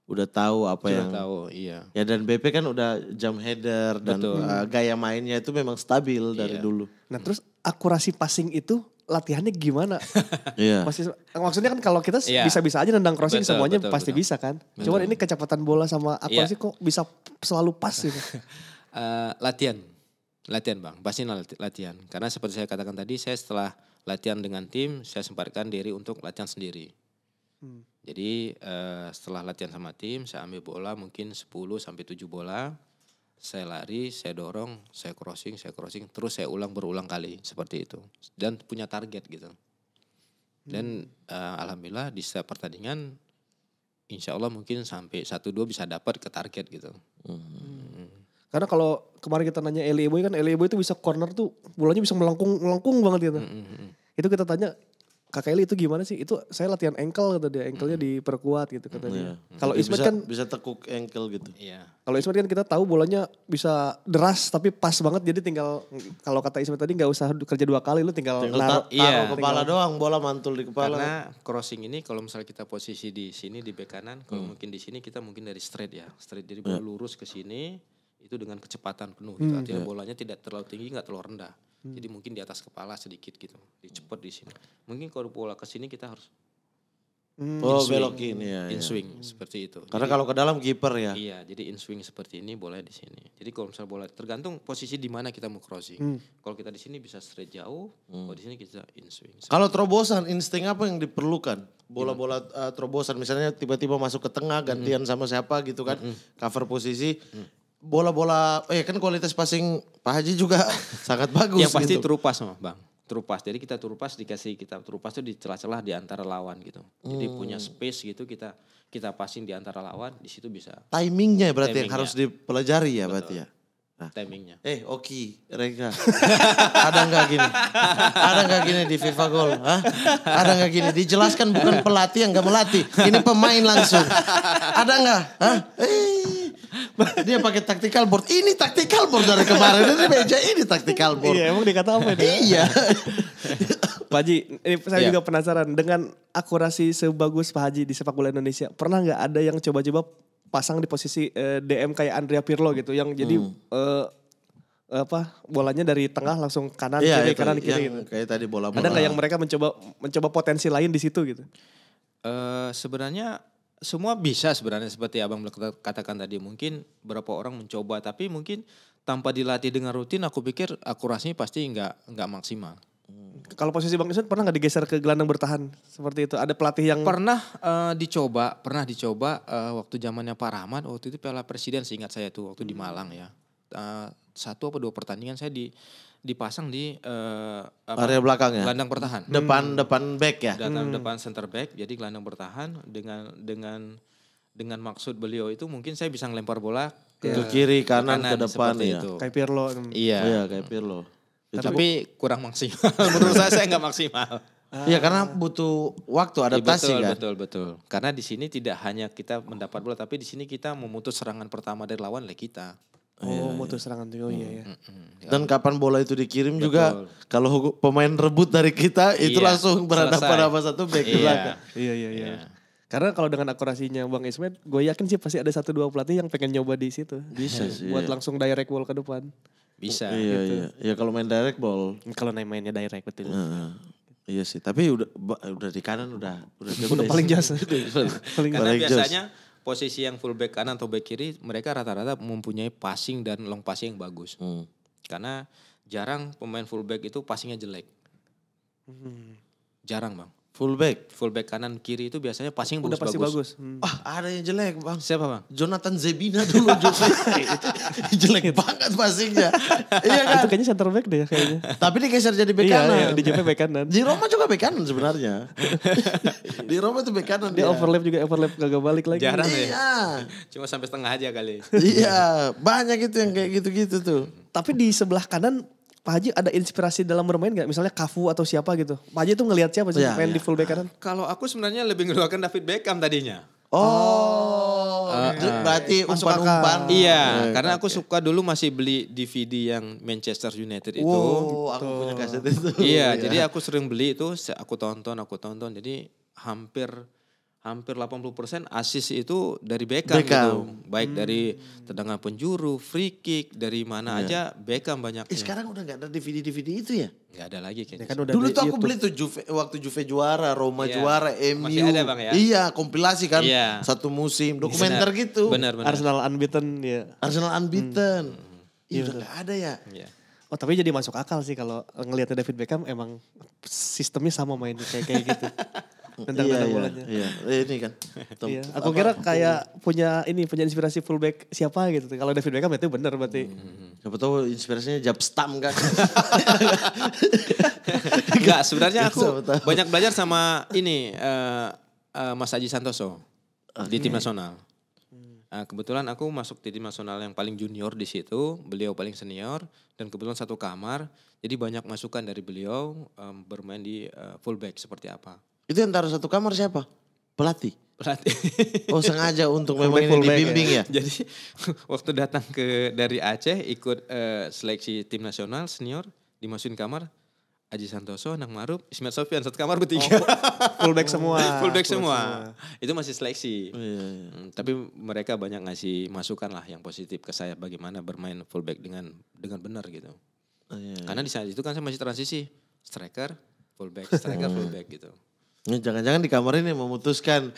Udah tahu apa Sudah yang tahu, iya. Ya dan BP kan udah jump header dan gaya mainnya itu memang stabil dari dulu. Nah terus akurasi passing itu latihannya gimana? Iya. Maksudnya kan kalau kita bisa-bisa aja nendang crossing semuanya pasti bisa kan. Cuman ini kecepatan bola sama akurasi kok bisa selalu pas gitu. Latihan Bang, pasti latihan. Karena seperti saya katakan tadi, saya setelah latihan dengan tim, saya sempatkan diri untuk latihan sendiri. Jadi setelah latihan sama tim, saya ambil bola mungkin 10-7 bola. Saya lari, saya dorong, saya crossing, terus saya berulang kali seperti itu. Dan punya target gitu. Dan alhamdulillah di setiap pertandingan, insya Allah mungkin sampai 1-2 bisa dapat ke target gitu. Karena kalau kemarin kita nanya Eli Boy kan Eli Boy itu bisa corner tuh bolanya bisa melengkung banget gitu. Itu kita tanya Kak Eli itu gimana sih? Itu saya latihan ankle kata dia, ankle-nya diperkuat gitu katanya. Kalau Ismet kan bisa tekuk ankle gitu. Iya. Kalau Ismet kan kita tahu bolanya bisa deras tapi pas banget jadi tinggal kalau kata Ismet tadi nggak usah kerja 2 kali lu tinggal taruh kepala doang bola mantul di kepala. Karena crossing ini kalau misalnya kita posisi di sini di bek kanan, kalau mungkin di sini kita mungkin dari straight ya. Straight jadi bola lurus ke sini itu dengan kecepatan penuh gitu. Artinya bolanya tidak terlalu tinggi, nggak terlalu rendah. Jadi mungkin di atas kepala sedikit gitu, dicepet di sini. Mungkin kalau bola ke sini kita harus belokin ya. In swing seperti itu. Karena kalau ke dalam kiper ya. Iya, jadi in swing seperti ini boleh di sini. Jadi kalau misalnya bola tergantung posisi di mana kita mau crossing. Kalau kita di sini bisa straight jauh, kalau di sini kita in swing. Kalau terobosan, insting apa yang diperlukan? Bola-bola terobosan misalnya tiba-tiba masuk ke tengah gantian sama siapa gitu kan, cover posisi. Bola-bola, kan kualitas passing Pak Haji juga sangat bagus. Yang pasti gitu. terupas mah Bang. Terupas. Jadi kita terupas tuh di celah-celah di antara lawan gitu. Jadi punya space gitu kita passing di antara lawan, di situ bisa. Timingnya berarti yang harus dipelajari ya. Betul. Berarti ya. Nah. Timingnya. Oki, Rega. Ada nggak gini di FIFA Goal? Hah? Ada nggak gini? Dijelaskan bukan pelatih yang nggak melatih. Ini pemain langsung. Ada nggak? Hah? Dia pakai tactical board. Ini tactical board dari kemarin. Ini meja ini tactical board. Iya, emang dikata apa ini? Iya. Pak Haji, ini saya juga penasaran dengan akurasi sebagus Pak Haji di sepak bola Indonesia. Pernah nggak ada yang coba-coba pasang di posisi DM kayak Andrea Pirlo gitu yang jadi bolanya dari tengah langsung kanan Iya, kiri itu kanan kiri yang gitu. kayak tadi bola-bola. Ada nggak yang mereka mencoba potensi lain di situ gitu? Sebenarnya semua bisa sebenarnya seperti abang katakan tadi, mungkin beberapa orang mencoba tapi mungkin tanpa dilatih dengan rutin aku pikir akurasinya pasti nggak maksimal. Kalau posisi Bang Ismet pernah nggak digeser ke gelandang bertahan seperti itu? Ada pelatih yang Pernah dicoba waktu zamannya Pak Rahmat, waktu itu Piala Presiden seingat saya tuh waktu di Malang ya. 1 atau 2 pertandingan saya dipasang di area belakang ya. gelandang bertahan. Depan back ya. Depan center back, jadi gelandang bertahan dengan maksud beliau itu mungkin saya bisa ngelempar bola Ke kiri, kanan, ke depan seperti ya. itu. kayak Pirlo. Iya. Iya kayak Pirlo. Tapi kurang maksimal. Menurut saya nggak maksimal. Iya karena butuh waktu adaptasi kan. Betul. Karena di sini tidak hanya kita mendapat bola, tapi di sini kita memutus serangan pertama dari lawan oleh kita. Mutus serangan tuh. Oh iya ya. Dan kapan bola itu dikirim juga kalau pemain rebut dari kita itu Iya, langsung berhadapan sama satu back di belakang. Iya. Karena kalau dengan akurasinya Bang Ismet, gue yakin sih pasti ada 1-2 pelatih yang pengen nyoba di situ. Bisa sih. Buat langsung direct ball ke depan. Bisa. Iya. Ya kalau main direct ball. Kalau mainnya direct betul. Iya sih, tapi udah di kanan udah paling jasa. Karena biasanya posisi yang full back kanan atau back kiri mereka rata-rata mempunyai passing dan long passing yang bagus. Karena jarang pemain full back itu passingnya jelek. Jarang Bang. Full back Kanan kiri itu biasanya passing Udah pasti bagus. ada yang jelek Bang. Siapa Bang? Jonathan Zebina dulu jelek banget passingnya. Iya kan? Itu kayaknya center back deh kayaknya. Tapi digeser jadi back kanan. Iya, di JP back kanan. Di Roma juga back kanan sebenarnya. Di Roma itu back kanan Dia overlap gagal balik lagi. Jarang ya. Iya. Cuma sampai setengah aja kali. Iya, banyak itu yang kayak gitu-gitu tuh. Tapi di sebelah kanan Pak Haji ada inspirasi dalam bermain gak? Misalnya Cafu atau siapa gitu. Pak Haji tuh ngelihat siapa sih main di full back kanan? Kalau aku sebenarnya lebih ngeluarkan David Beckham tadinya. Berarti Masuk umpan-umpan. Iya, karena aku suka dulu masih beli DVD yang Manchester United itu. Wow, aku punya kaset itu. Iya, jadi aku sering beli itu, aku tonton. Jadi hampir 80% assist itu dari Beckham. Gitu. Baik dari tendangan penjuru, free kick, dari mana aja Beckham banyak. Sekarang udah gak ada DVD-DVD itu ya? Gak ada lagi kayaknya. Kan udah Dulu tuh aku beli tuh waktu Juve juara, Roma juara, MU. Masih ada Bang ya? Iya, kompilasi kan. Iya. Satu musim, dokumenter gitu. Benar. Arsenal unbeaten ya. Arsenal unbeaten. Iya udah gak ada ya. Iya. Oh tapi jadi masuk akal sih kalau ngelihatnya David Beckham emang sistemnya sama mainnya kayak gitu. Tendang-tendang bolanya. Iya, ini kan. Iya. Aku kira kayak punya inspirasi fullback siapa gitu. Kalau David Beckham itu benar berarti. Siapa tahu inspirasinya Jabstam kan. Enggak, sebenarnya aku banyak belajar sama ini Mas Aji Santoso di tim nasional. Kebetulan aku masuk di tim nasional yang paling junior di situ, beliau paling senior dan kebetulan satu kamar. Jadi banyak masukan dari beliau bermain di fullback seperti apa. Itu yang taruh satu kamar siapa? Pelatih. Oh sengaja untuk memang ini fullback dibimbing ya? Jadi waktu datang dari Aceh ikut seleksi tim nasional senior, dimasukin kamar Aji Santoso, Nang Maruf, Ismet Sofyan, satu kamar bertiga. Fullback semua. Fullback semua. Itu masih seleksi. Iya. Tapi mereka banyak ngasih masukan lah yang positif ke saya bagaimana bermain fullback dengan benar gitu. Iya. Karena di saat itu kan saya masih transisi striker, fullback gitu. Ini jangan-jangan di kamar ini memutuskan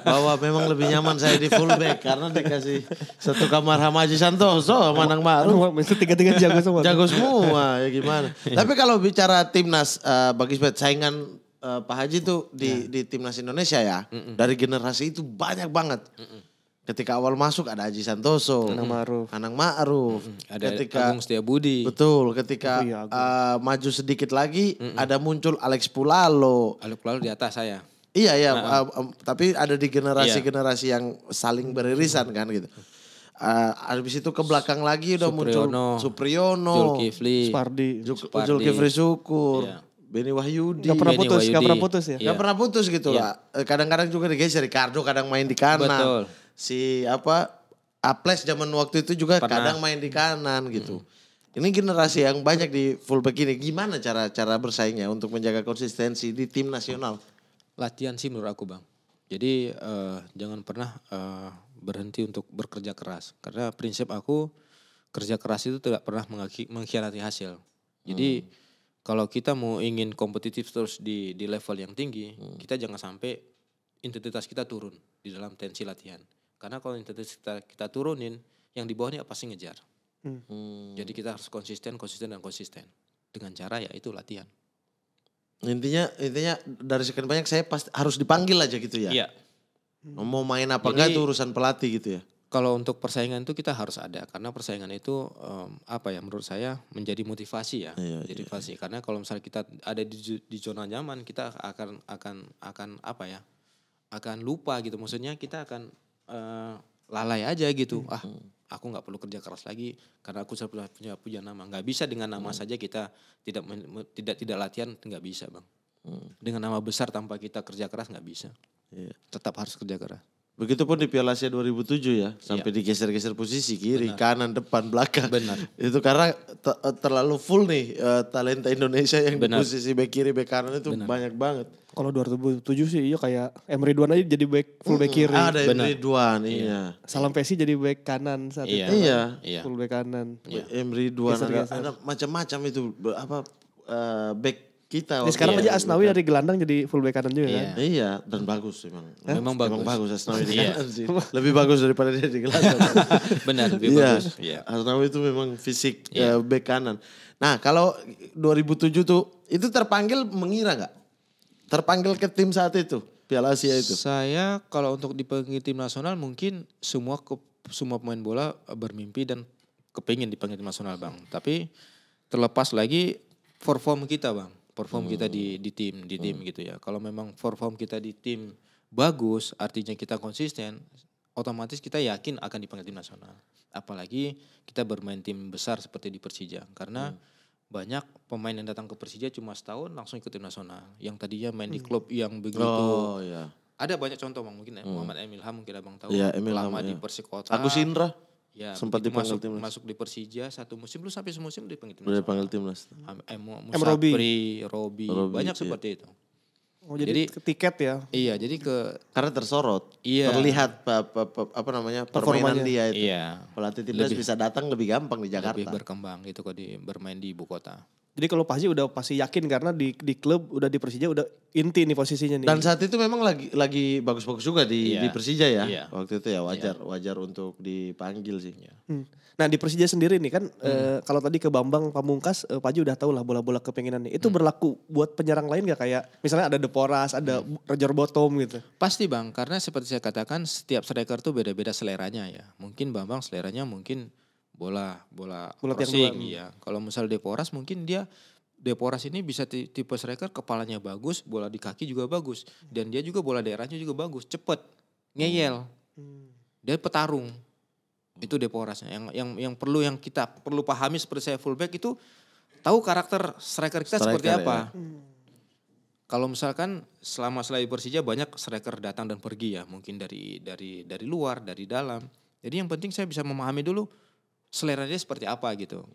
bahwa memang lebih nyaman saya di fullback karena dikasih satu kamar sama Haji Santoso sama Nang Maruf. Itu tiga-tiga jago semua. Jago semua ya gimana. Tapi kalau bicara timnas bagi saingan Pak Haji tuh di timnas Indonesia ya. Dari generasi itu banyak banget. Ketika awal masuk ada Haji Santoso, Anang Ma'ruf, Ada ketika Agung Setiabudi. betul, ketika maju sedikit lagi ada muncul Alex Pulalo. Aluk lalu di atas saya. Iya, tapi ada di generasi-generasi yang saling beririsan kan gitu. Habis itu ke belakang lagi udah muncul Supriyono, Zulkifli, Zulkifli Syukur, Beni Wahyudi. Gak pernah putus ya? Gak pernah putus gitu lah. Kadang-kadang juga digeser, Ricardo kadang main di kanan. Betul. Si Aples zaman waktu itu juga kadang main di kanan gitu. Ini generasi yang banyak di fullback ini. Gimana cara bersaingnya untuk menjaga konsistensi di tim nasional? Latihan sih menurut aku Bang. Jadi jangan pernah berhenti untuk bekerja keras. Karena prinsip aku kerja keras itu tidak pernah mengkhianati hasil. Jadi kalau kita mau ingin kompetitif terus di level yang tinggi, kita jangan sampai intensitas kita turun di dalam tensi latihan. Karena kalau intensitas kita turunin, yang di bawahnya pasti ngejar. Jadi kita harus konsisten. Dengan cara ya itu latihan. Intinya dari sekian banyak saya pasti harus dipanggil aja gitu ya. Iya. Mau main apa enggak itu urusan pelatih gitu ya. Kalau untuk persaingan itu kita harus ada, karena persaingan itu menurut saya menjadi motivasi ya. Iya, Motivasi karena kalau misalnya kita ada di zona nyaman, kita akan lupa gitu. Maksudnya kita akan lalai aja gitu. Aku nggak perlu kerja keras lagi karena aku sudah punya nama. Nggak bisa dengan nama saja kita tidak latihan, nggak bisa bang. Dengan nama besar tanpa kita kerja keras nggak bisa. Iya. Tetap harus kerja keras. Begitupun di Piala Asia 2007 ya, sampai digeser-geser posisi kiri, kanan, depan, belakang. Benar. Itu karena terlalu full nih talenta Indonesia yang di posisi bek kiri, bek kanan itu banyak banget. Kalau 2007 sih iya kayak Emre Ridwan aja jadi full back kiri. Ada Emre Ridwan, iya. Salam Pesi jadi back kanan saat itu. Iya. Full back kanan. Emre Ridwan ada macam-macam itu back kita. Sekarang aja Asnawi dari gelandang jadi full back kanan juga kan. Iya, dan bagus memang. Memang bagus Asnawi di kanan sih. Lebih bagus daripada dia di gelandang. Benar, lebih bagus. Iya. Asnawi itu memang fisik back kanan. Nah, kalau 2007 tuh itu terpanggil mengira nggak? Terpanggil ke tim saat itu, Piala Asia itu. Saya kalau untuk dipanggil tim nasional mungkin semua pemain bola bermimpi dan kepingin dipanggil tim nasional bang. Tapi terlepas lagi perform kita bang. Perform kita di tim gitu ya. Kalau memang perform kita di tim bagus, artinya kita konsisten, otomatis kita yakin akan dipanggil tim nasional. Apalagi kita bermain tim besar seperti di Persija. Karena banyak pemain yang datang ke Persija cuma setahun langsung ikut tim nasional. Yang tadinya main di klub yang begitu. Oh iya. Ada banyak contoh bang, mungkin Muhammad Emil Ham mungkin abang tahu. Iya, Emil lama Ham, di iya. Persikota. Agus Indra. Ya, sempat dipanggil timnas. Masuk di Persija satu musim, belum sampai semusim dipanggil timnas. Udah dipanggil timnas. Musafri, Robi, banyak seperti itu. Oh jadi tiket ya? Iya, jadi karena tersorot, iya. Terlihat permainan dia itu. Iya. Pelatih timnas bisa datang lebih gampang di Jakarta. Lebih berkembang gitu kalau bermain di ibu kota. Jadi kalau Paji udah pasti yakin karena di klub udah di Persija udah inti nih posisinya nih. Dan saat itu memang lagi bagus-bagus juga di Persija ya. Iya. Waktu itu ya wajar untuk dipanggil sih. Iya. Nah di Persija sendiri nih kan kalau tadi ke Bambang Pamungkas Paji udah tahu lah bola-bola kepenginan nih. Itu berlaku buat penyerang lain gak kayak misalnya ada Deporas, ada Roger Bottom gitu. Pasti bang, karena seperti saya katakan setiap striker tuh beda-beda seleranya ya. Mungkin Bambang seleranya mungkin bola crossing ya. Kalau misal Deporas mungkin Deporas ini bisa tipe striker kepalanya bagus, bola di kaki juga bagus. Dan dia juga bola daerahnya juga bagus, cepet, ngeyel. Dia petarung. Itu Deporasnya. Yang kita perlu pahami seperti saya fullback itu tahu karakter striker kita seperti apa. Ya. Kalau misalkan selama di Persija banyak striker datang dan pergi ya, mungkin dari luar, dari dalam. Jadi yang penting saya bisa memahami dulu selera dia seperti apa gitu.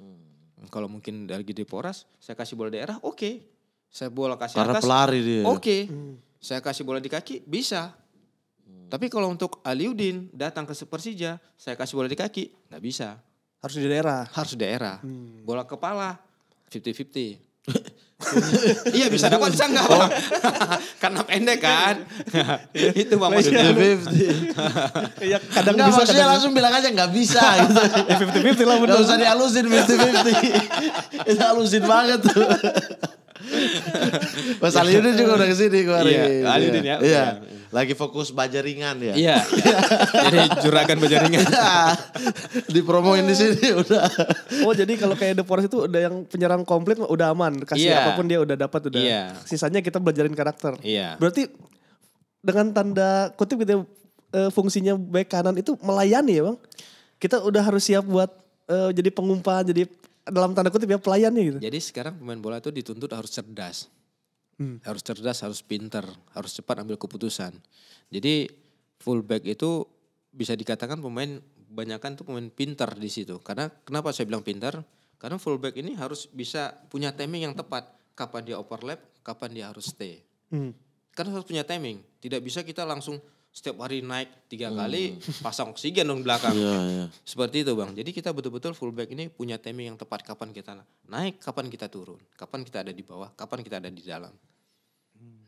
Kalau mungkin dari Deporas, saya kasih bola daerah, oke. Saya bola kasih karena atas, pelari dia. Oke. Saya kasih bola di kaki, bisa. Tapi kalau untuk Aliudin datang ke Persija, saya kasih bola di kaki, nggak bisa. Harus di daerah. Harus di daerah. Bola kepala, 50-50. Iya bisa dapat bisa enggak bang? Karena pendek kan. Itu bang maksudnya. 50-50. Ya kadang enggak, bisa maksudnya kadang langsung bilang aja nggak bisa gitu. 50-50 lah bener. Gak usah dihalusin 50-50. Itu halusin banget tuh. Mas Aliudin juga udah kesini kemarin. Iya, Aliudin ya. Iya. Lagi fokus baja ringan ya. Iya. Jadi juragan baja ringan. Dipromoin di sini udah. Oh jadi kalau kayak Deporas itu udah yang penyerang komplit udah aman. Kasih apapun dia udah dapat udah. Iya. Sisanya kita belajarin karakter. Iya. Berarti dengan tanda kutip gitu fungsinya back kanan itu melayani ya bang. Kita udah harus siap buat jadi pengumpan, jadi dalam tanda kutip ya pelayannya gitu. Jadi sekarang pemain bola itu dituntut harus cerdas. Harus cerdas, harus pintar, harus cepat ambil keputusan. Jadi fullback itu bisa dikatakan kebanyakan tuh pemain pintar di situ. Karena kenapa saya bilang pintar? Karena fullback ini harus bisa punya timing yang tepat. Kapan dia overlap, kapan dia harus stay. Karena harus punya timing. Tidak bisa kita langsung setiap hari naik 3 kali, pasang oksigen dong di belakang. Iya. Seperti itu Bang. Jadi kita betul-betul fullback ini punya timing yang tepat kapan kita naik, kapan kita turun, kapan kita ada di bawah, kapan kita ada di dalam.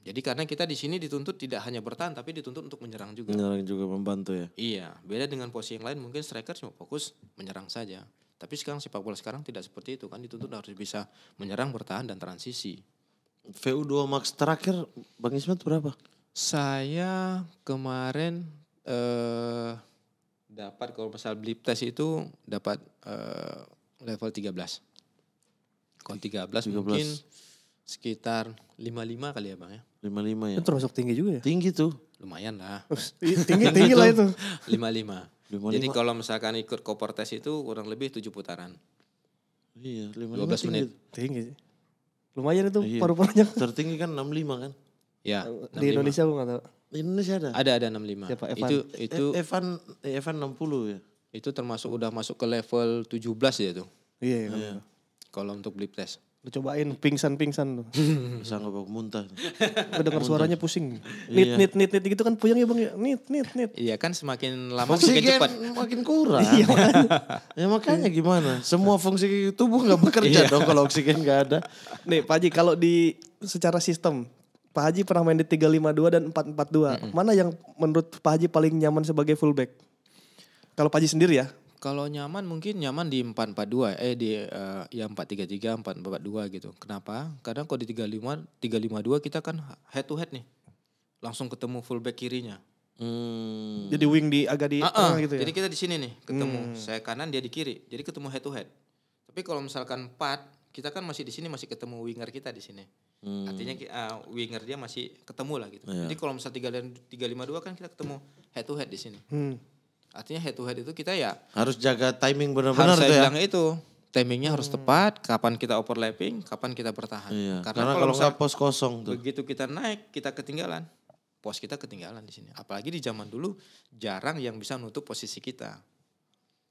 Jadi karena kita di sini dituntut tidak hanya bertahan tapi dituntut untuk menyerang juga. Menyerang juga membantu ya. Iya, beda dengan posisi yang lain mungkin striker cuma fokus menyerang saja. Tapi sekarang sepak bola sekarang tidak seperti itu kan, dituntut harus bisa menyerang, bertahan dan transisi. VU2 Max terakhir Bang Ismet berapa? Saya kemarin dapat kalau misal blip test itu dapat level 13. Kalau 13 mungkin sekitar 55 kali ya Bang ya. 55 ya. Itu termasuk tinggi juga ya? Tinggi tuh. Lumayan lah. Tinggi lah itu. 55. Jadi kalau misalkan ikut koper tes itu kurang lebih 7 putaran. Iya, 12 menit. Tinggi sih. Lumayan itu Iya. paru-parunya. Tertinggi kan 65 kan? Ya, Di Indonesia gue gak tahu. Di Indonesia ada. ada 65. Siapa, Evan? Itu Evan 60 ya. itu termasuk udah masuk ke level 17 ya tuh. Iya kan. Kalau untuk blip test. Lu cobain pingsan tuh. Bisa nggak bawa muntah. Gue denger suaranya pusing. Nit gitu kan puyeng ya Bang ya. Nit. Iya kan semakin lama semakin Oksigen cepat. makin kurang. Ya makanya gimana? Semua fungsi tubuh nggak bekerja dong kalau oksigen nggak ada. Nih Pak Haji, kalau di secara sistem Pak Haji pernah main di 352 dan 442. Mana yang menurut Pak Haji paling nyaman sebagai fullback? Kalau Pak Haji sendiri ya? Kalau nyaman mungkin nyaman di 442 ya 433, 442 gitu. Kenapa? Karena kalau di 352 kita kan head to head nih. Langsung ketemu fullback kirinya. Jadi wing di agak di tengah gitu ya? Jadi kita di sini nih ketemu. Saya kanan dia di kiri. Jadi ketemu head to head. Tapi kalau misalkan 4 kita kan masih di sini masih ketemu winger kita di sini. Artinya winger dia masih ketemu lah gitu. Jadi kalau misal 352 kan kita ketemu head to head di sini. Artinya head to head itu kita ya Harus jaga timing benar-benar harus saya tuh ya. bilang itu. Timingnya harus tepat, kapan kita overlapping, kapan kita bertahan. Iya. Karena Kalau misal nggak pos kosong tuh. begitu kita naik, kita ketinggalan. Pos kita ketinggalan di sini. Apalagi di zaman dulu jarang yang bisa nutup posisi kita.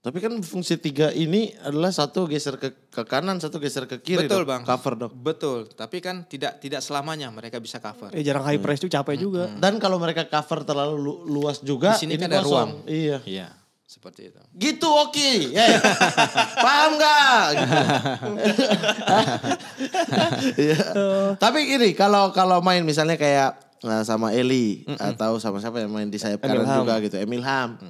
Tapi kan fungsi 3 ini adalah satu geser ke kanan, satu geser ke kiri. Betul dong. Bang. Cover dong. Betul, tapi kan tidak selamanya mereka bisa cover. Jarang high press juga capek juga. Dan kalau mereka cover terlalu luas juga, Di sini ini kan ada kosong. ruang. Iya. Iya, seperti itu. Gitu Oki. Ya. Paham gak? Gitu. Iya. Tapi gini, kalau main misalnya kayak sama Eli atau sama siapa yang main di sayap kanan Ham. juga gitu, Emil Ham.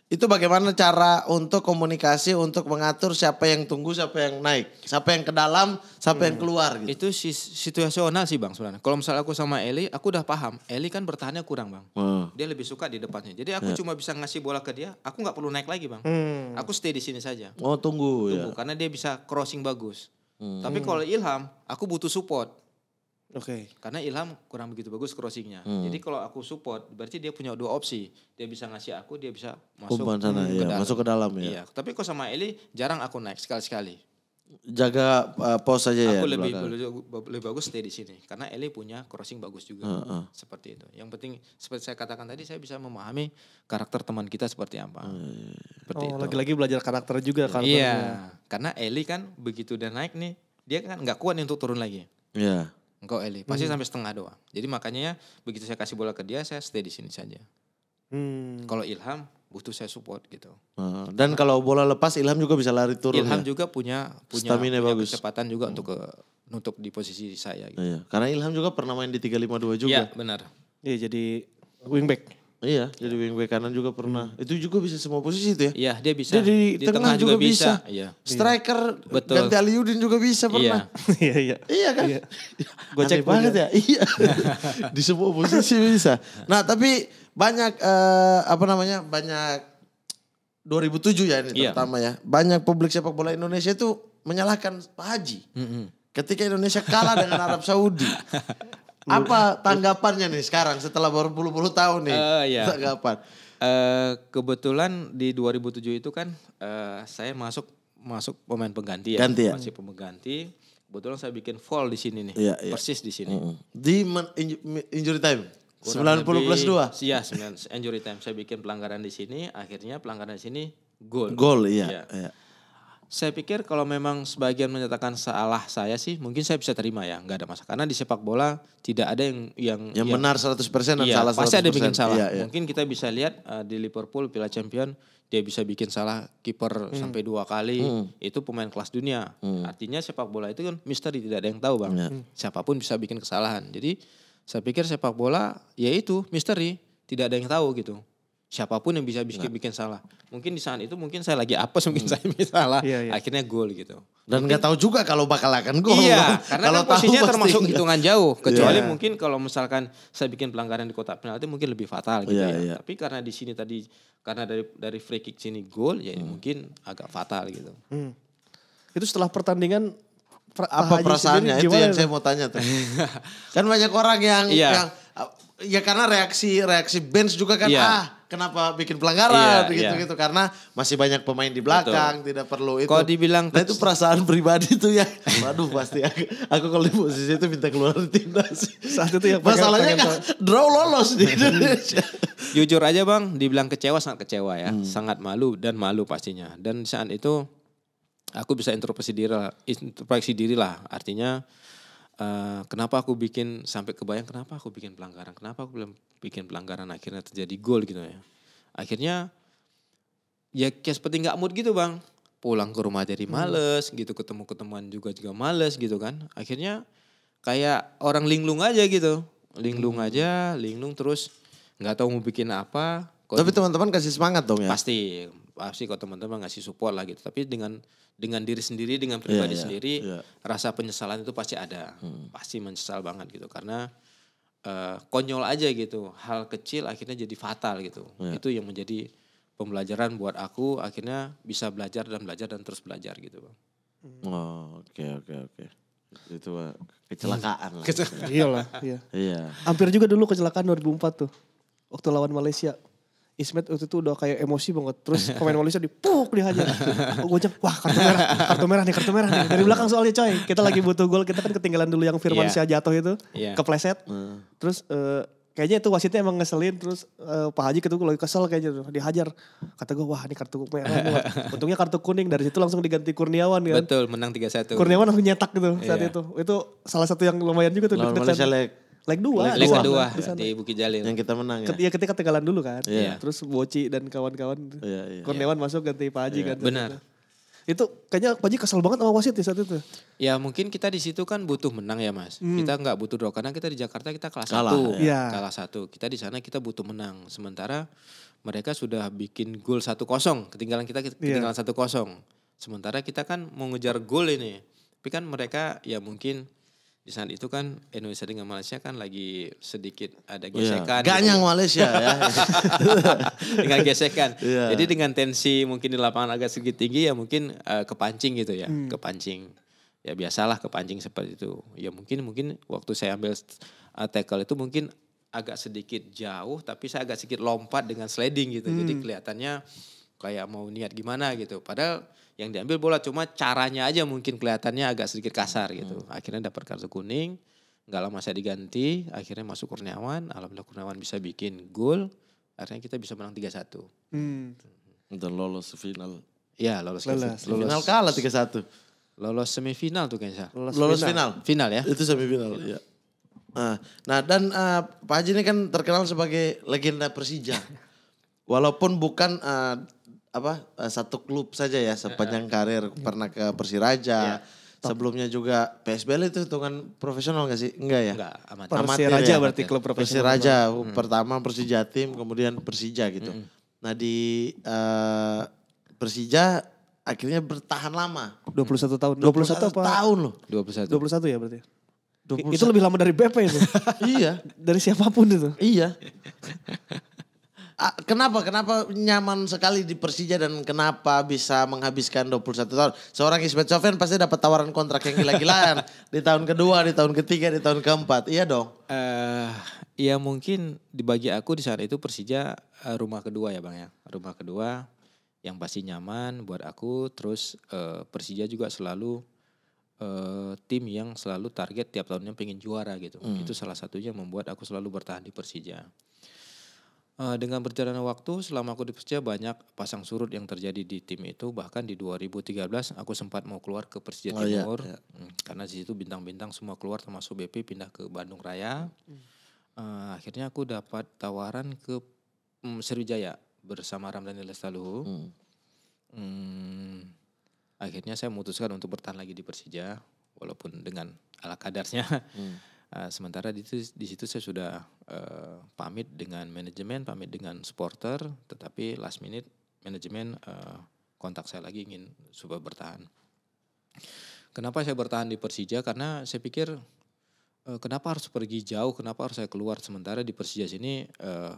Itu bagaimana cara untuk komunikasi untuk mengatur siapa yang tunggu, siapa yang naik, siapa yang ke dalam, siapa yang keluar gitu. Itu situasional sih Bang sebenarnya. Kalau misalnya aku sama Eli, aku udah paham. Eli kan bertahannya kurang Bang. Dia lebih suka di depannya. Jadi aku cuma bisa ngasih bola ke dia, aku nggak perlu naik lagi Bang. Aku stay di sini saja. Oh tunggu ya. Karena dia bisa crossing bagus. Tapi kalau Ilham, aku butuh support. Oke. Karena Ilham kurang begitu bagus crossingnya. Jadi kalau aku support, berarti dia punya 2 opsi. Dia bisa ngasih aku, dia bisa masuk Umpan sana, ke iya, dalam. masuk ke dalam ya. Iya. Tapi kalau sama Eli, jarang aku naik sekali-sekali. Jaga pos saja ya. Aku di lebih belakang. bagus stay di sini. Karena Eli punya crossing bagus juga. Seperti itu. Yang penting, seperti saya katakan tadi, saya bisa memahami karakter teman kita seperti apa. Seperti itu. Lagi-lagi belajar karakter juga kan. Iya. Karena Eli kan begitu udah naik nih, dia kan nggak kuat nih untuk turun lagi. Iya. Engkau Eli, pasti sampai setengah doang. Jadi makanya begitu saya kasih bola ke dia, saya stay di sini saja. Kalau Ilham butuh saya support gitu. Dan kalau bola lepas Ilham juga bisa lari turun. Ilham ya? juga punya Stamina bagus. kecepatan juga untuk nutup di posisi saya. Gitu. Iya. Karena Ilham juga pernah main di 352 juga. Iya benar. Iya jadi wingback. Iya, jadi wingback kanan juga pernah. Itu juga bisa semua posisi itu ya. Iya dia bisa. Dia di tengah juga bisa. Iya. Striker, Betul. ganti Aliudin juga bisa pernah. Iya. Iya kan? Gocek Aneh banget ya. Iya. Di semua posisi bisa. Nah, tapi banyak banyak 2007 ya ini terutama ya. Banyak publik sepak bola Indonesia itu menyalahkan Pak Haji. Ketika Indonesia kalah dengan Arab Saudi. Apa tanggapannya nih sekarang setelah berpuluh-puluh tahun nih? Iya. Tanggapan. Kebetulan di 2007 itu kan saya masuk pemain pengganti ya. Ganti ya? Masih pengganti. Kebetulan saya bikin foul di sini nih. Iya. Persis di sini. Di injury time. Kurang 90 plus 2. Iya, 9 injury time. Saya bikin pelanggaran di sini, akhirnya pelanggaran di sini gol. Gol iya. Saya pikir kalau memang sebagian menyatakan salah saya sih mungkin saya bisa terima ya, nggak ada masalah. Karena di sepak bola tidak ada Yang benar 100% dan iya, salah 100%. pasti ada bikin salah. Iya, iya. Mungkin kita bisa lihat di Liverpool Piala Champion dia bisa bikin salah kiper sampai 2 kali. Itu pemain kelas dunia. Artinya sepak bola itu kan misteri, tidak ada yang tahu bang. Siapapun bisa bikin kesalahan. Jadi saya pikir sepak bola ya itu misteri, tidak ada yang tahu gitu. Siapapun yang bisa bikin salah. Mungkin di saat itu mungkin saya lagi apes, mungkin saya bikin salah. Iya, iya. Akhirnya gol gitu. Dan nggak tahu juga kalau bakal akan gol. Iya, karena kalau kan posisinya tahu termasuk pasti hitungan jauh. Kecuali Iya. mungkin kalau misalkan saya bikin pelanggaran di kotak penalti mungkin lebih fatal gitu Iya, ya. iya. Tapi karena di sini tadi karena dari free kick sini gol ya mungkin agak fatal gitu. Itu setelah pertandingan Pak apa Haji perasaannya sendiri itu gimana yang saya mau tanya tuh. Kan banyak orang yang Iya. ya karena reaksi bench juga kan Iya. kenapa bikin pelanggaran Iya, gitu karena masih banyak pemain di belakang tidak perlu itu. Kalau dibilang nah itu perasaan pribadi tuh ya. Waduh pasti aku kalau di posisi itu minta keluar dari timnas. Saat itu yang Masalahnya kan draw lolos di Indonesia. jujur aja bang, dibilang kecewa sangat kecewa ya. Sangat malu dan malu pastinya. Dan saat itu aku bisa introspeksi diri lah. Artinya kenapa aku bikin sampai kebayang kenapa aku bikin pelanggaran. Kenapa aku belum bikin pelanggaran akhirnya terjadi gol gitu ya. Akhirnya ya kayak seperti gak mood gitu bang. Pulang ke rumah jadi males gitu. Ketemuan juga males gitu kan. Akhirnya kayak orang linglung aja gitu. Linglung aja, linglung terus gak tahu mau bikin apa. Tapi teman-teman kasih semangat dong ya. Pasti kalau teman-teman ngasih support lah gitu. Tapi dengan diri sendiri, dengan pribadi Iya, sendiri, iya. rasa penyesalan itu pasti ada. Pasti menyesal banget gitu. Karena konyol aja gitu. Hal kecil akhirnya jadi fatal gitu. Itu yang menjadi pembelajaran buat aku. Akhirnya bisa belajar dan terus belajar gitu bang. Oh, oke. Itu kecelakaan lah. Iyalah, iya. Iya. Hampir juga dulu kecelakaan 2004 tuh. Waktu lawan Malaysia. Ismet waktu itu udah kayak emosi banget. Terus pemain Malaysia dihajar. Gue cek, wah kartu merah nih. Dari belakang soalnya coy. Kita lagi butuh gol. Kita kan ketinggalan dulu yang Firman Syah jatuh itu. Kepleset. Terus kayaknya itu wasitnya emang ngeselin. Terus Pak Haji itu lagi kesel kayaknya tuh. Dihajar. Kata gue, wah ini kartu merah. Untungnya kartu kuning. Dari situ langsung diganti Kurniawan kan. Betul, menang 3-1. Kurniawan langsung nyetak gitu saat itu. Itu salah satu yang lumayan juga tuh. Lawan Malaysia Leg 2. Leg kedua di Bukit Jalil. yang kita menang ya. Iya ketika ketinggalan dulu kan. Iya. Terus Boci dan kawan-kawan. Iya. Kurniawan masuk ganti Pak Haji kan. Benar. Itu kayaknya Pak Haji kesel banget sama wasit di saat itu. Ya mungkin kita di situ kan butuh menang ya mas. Kita nggak butuh draw karena kita di Jakarta kita kelas Kalah, 1. ya. Kalah 1. Kita di sana kita butuh menang. Sementara mereka sudah bikin gol 1-0. Ketinggalan 1-0. Sementara kita kan mau ngejar gol ini. Tapi kan mereka ya mungkin di saat itu kan Indonesia dengan Malaysia kan lagi sedikit ada gesekan. Ganyang Malaysia ya. Dengan gesekan. Iya. Jadi dengan tensi mungkin di lapangan agak sedikit tinggi ya mungkin kepancing gitu ya. Kepancing. Ya biasalah kepancing seperti itu. Ya mungkin waktu saya ambil tackle itu mungkin agak sedikit jauh tapi saya agak sedikit lompat dengan sliding gitu. Jadi kelihatannya kayak mau niat gimana gitu. Padahal yang diambil bola cuma caranya aja mungkin kelihatannya agak sedikit kasar gitu. Akhirnya dapat kartu kuning, nggak lama saya diganti, akhirnya masuk Kurniawan. Alhamdulillah Kurniawan bisa bikin gol, akhirnya kita bisa menang 3-1. Untuk lolos final. Iya lolos. Final kalah 3-1. Lolos semifinal tuh kayaknya. Lolos final. Final ya. Itu semifinal ya. Nah dan Pak Haji ini kan terkenal sebagai legenda Persija. Walaupun bukan satu klub saja ya sepanjang karir pernah ke Persiraja. Sebelumnya juga PSBL itu hitungan profesional gak sih? Enggak ya? Enggak, amatir. Persiraja ya? berarti klub profesional. Persiraja pertama Persija tim kemudian Persija gitu. Nah di Persija akhirnya bertahan lama. 21 tahun. 21 tahun loh. 21. 21 ya berarti. 21. Itu lebih lama dari BP itu. Iya. Dari siapapun itu. Iya. Kenapa nyaman sekali di Persija dan kenapa bisa menghabiskan 21 tahun? Seorang Ismet Sofyan pasti dapat tawaran kontrak yang gila-gilaan di tahun kedua, di tahun ketiga, di tahun keempat. Iya dong. Ya mungkin dibagi aku di saat itu Persija rumah kedua ya Bang ya. Rumah kedua yang pasti nyaman buat aku. Terus Persija juga selalu tim yang selalu target tiap tahunnya pengen juara gitu. Itu salah satunya membuat aku selalu bertahan di Persija. Dengan berjalannya waktu selama aku di Persija banyak pasang surut yang terjadi di tim itu. Bahkan di 2013 aku sempat mau keluar ke Persija Timur. Karena di situ bintang-bintang semua keluar termasuk BP pindah ke Bandung Raya. Akhirnya aku dapat tawaran ke Sriwijaya bersama Ramdhani Lestaluhu. Akhirnya saya memutuskan untuk bertahan lagi di Persija walaupun dengan ala kadarnya. Sementara di situ saya sudah pamit dengan manajemen, pamit dengan supporter, tetapi last minute manajemen kontak saya lagi ingin supaya bertahan. Kenapa saya bertahan di Persija? Karena saya pikir kenapa harus pergi jauh, kenapa harus saya keluar, sementara di Persija sini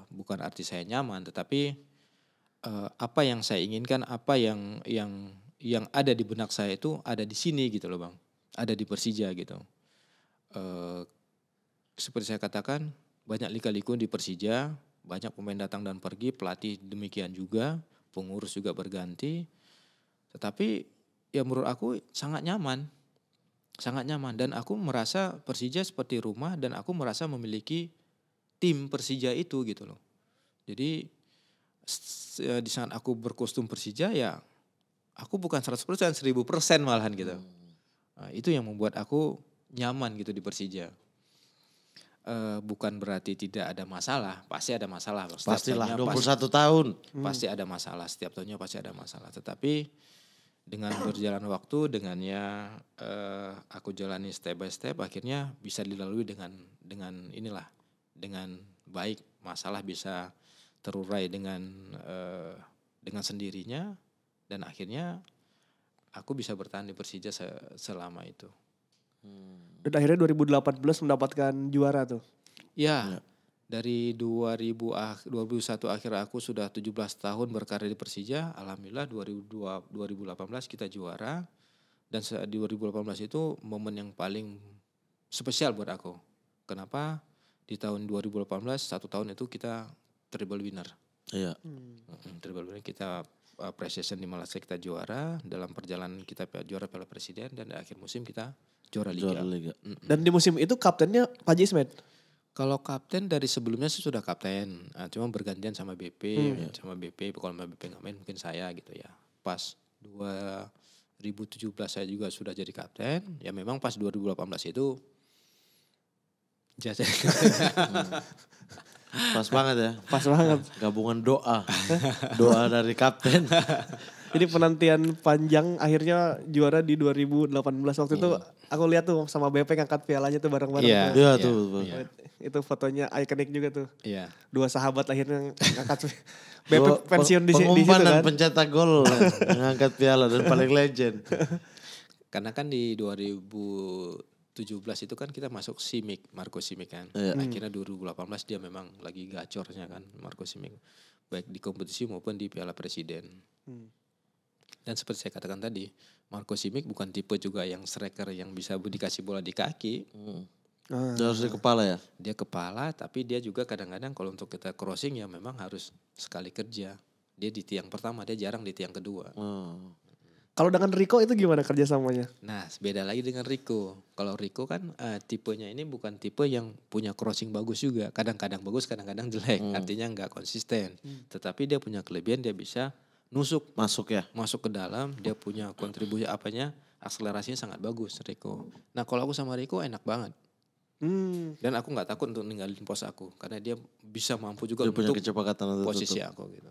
bukan arti saya nyaman, tetapi apa yang saya inginkan, apa yang ada di benak saya itu ada di sini gitu loh Bang, ada di Persija gitu. Seperti saya katakan, banyak lika-liku di Persija, banyak pemain datang dan pergi, pelatih demikian juga, pengurus juga berganti. Tetapi ya menurut aku sangat nyaman dan aku merasa Persija seperti rumah dan aku merasa memiliki tim Persija itu gitu loh. Jadi di saat aku berkostum Persija ya aku bukan 100%, 1000% malahan gitu. Itu yang membuat aku nyaman gitu di Persija. Bukan berarti tidak ada masalah, pasti ada masalah. Pastilah 21 tahun. Pasti ada masalah, setiap tahunnya pasti ada masalah. Tetapi dengan berjalan waktu, dengannya aku jalani step by step, akhirnya bisa dilalui dengan baik. Masalah bisa terurai dengan sendirinya dan akhirnya aku bisa bertahan di Persija selama itu. Dan akhirnya 2018 mendapatkan juara tuh. Ya. Dari 2001 akhir aku sudah 17 tahun berkarir di Persija. Alhamdulillah 2018 kita juara. Dan di 2018 itu momen yang paling spesial buat aku. Kenapa? Di tahun 2018, 1 tahun itu kita treble winner. Iya. Treble winner, kita pre-season di Malaysia kita juara. Dalam perjalanan kita juara Piala Presiden. Dan di akhir musim kita juara Liga. Dan di musim itu kaptennya Pak Ismet. Kalau kapten dari sebelumnya saya sudah kapten, cuma bergantian sama BP, sama BP. Kalau BP nggak main mungkin saya gitu ya. Pas 2017 saya juga sudah jadi kapten. Ya memang pas 2018 itu jadi Pas banget ya. Pas banget. Gabungan doa dari kapten. Jadi penantian panjang akhirnya juara di 2018 waktu itu aku lihat tuh sama BP ngangkat pialanya tuh bareng-bareng. Iya tuh. Itu fotonya ikonik juga tuh. Iya. Dua sahabat akhirnya ngangkat BP pensiun di situ pengumpan dan kan. pencetak gol ngangkat piala dan paling legend. Karena kan di 2017 itu kan kita masuk Simic, Marco Simic kan. Akhirnya 2018 dia memang lagi gacornya kan Marco Simic. Baik di kompetisi maupun di Piala Presiden. Dan seperti saya katakan tadi, Marco Simic bukan tipe juga yang striker yang bisa dikasih bola di kaki. Dia harus di kepala ya? Dia kepala, tapi dia juga kadang-kadang kalau untuk kita crossing ya memang harus sekali kerja. Dia di tiang pertama, dia jarang di tiang kedua. Kalau dengan Rico itu gimana kerjasamanya? Nah beda lagi dengan Rico. Kalau Rico kan tipenya ini bukan tipe yang punya crossing bagus juga. Kadang-kadang bagus, kadang-kadang jelek. Artinya nggak konsisten. Tetapi dia punya kelebihan, dia bisa masuk ke dalam, dia punya kontribusi akselerasinya sangat bagus Rico. Nah kalau aku sama Rico enak banget. Dan aku nggak takut untuk ninggalin pos aku karena dia bisa mampu juga dia untuk kecepatan posisi aku gitu.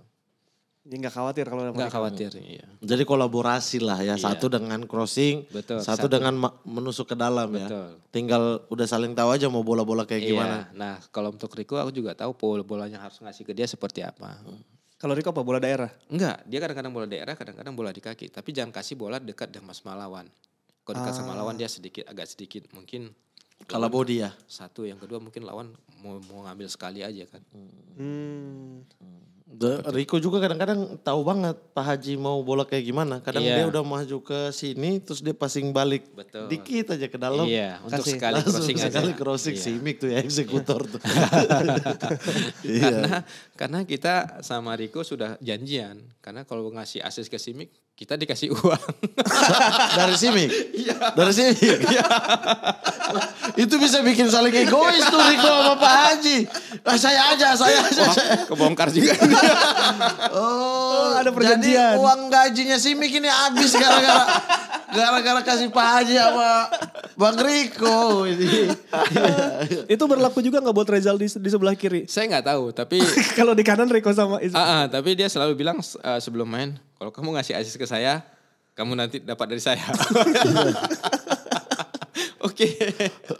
Ya nggak khawatir kalau nggak khawatir. Iya. Jadi kolaborasi lah ya, satu dengan crossing, satu dengan menusuk ke dalam. Betul. Ya. Tinggal udah saling tahu aja mau bola-bola kayak gimana. Nah kalau untuk Rico aku juga tahu bolanya harus ngasih ke dia seperti apa. Kalau Rico apa? Bola daerah? Enggak, dia kadang-kadang bola daerah, kadang-kadang bola di kaki. Tapi jangan kasih bola dekat dengan lawan. Kalau dekat sama lawan dia agak sedikit mungkin. Kalau body ya? Satu, yang kedua mungkin lawan mau ngambil sekali aja kan. Rico juga kadang-kadang tahu banget Pak Haji mau bola kayak gimana. Kadang Iya. dia udah maju ke sini terus dia passing balik Betul. dikit aja ke dalam. Iya, untuk Kasih. sekali Langsung crossing aja. sekali crossing Iya. Simic tuh ya eksekutor tuh. Iya. Karena kita sama Rico sudah janjian. Karena kalau ngasih asis ke Simic, kita dikasih uang. Dari Simic. Dari Simic. Itu bisa bikin saling egois tuh Rico sama Pak Haji. Saya aja. Kebongkar juga. Oh, ada perjanjian. Jadi uang gajinya Simic ini habis gara-gara kasih Pak Haji sama Bang Rico. Itu berlaku juga nggak buat Rezal di sebelah kiri? Saya nggak tahu, tapi Kalau di kanan Rico sama Ismet. tapi dia selalu bilang sebelum main, kalau kamu ngasih asis ke saya, kamu nanti dapat dari saya. Oke.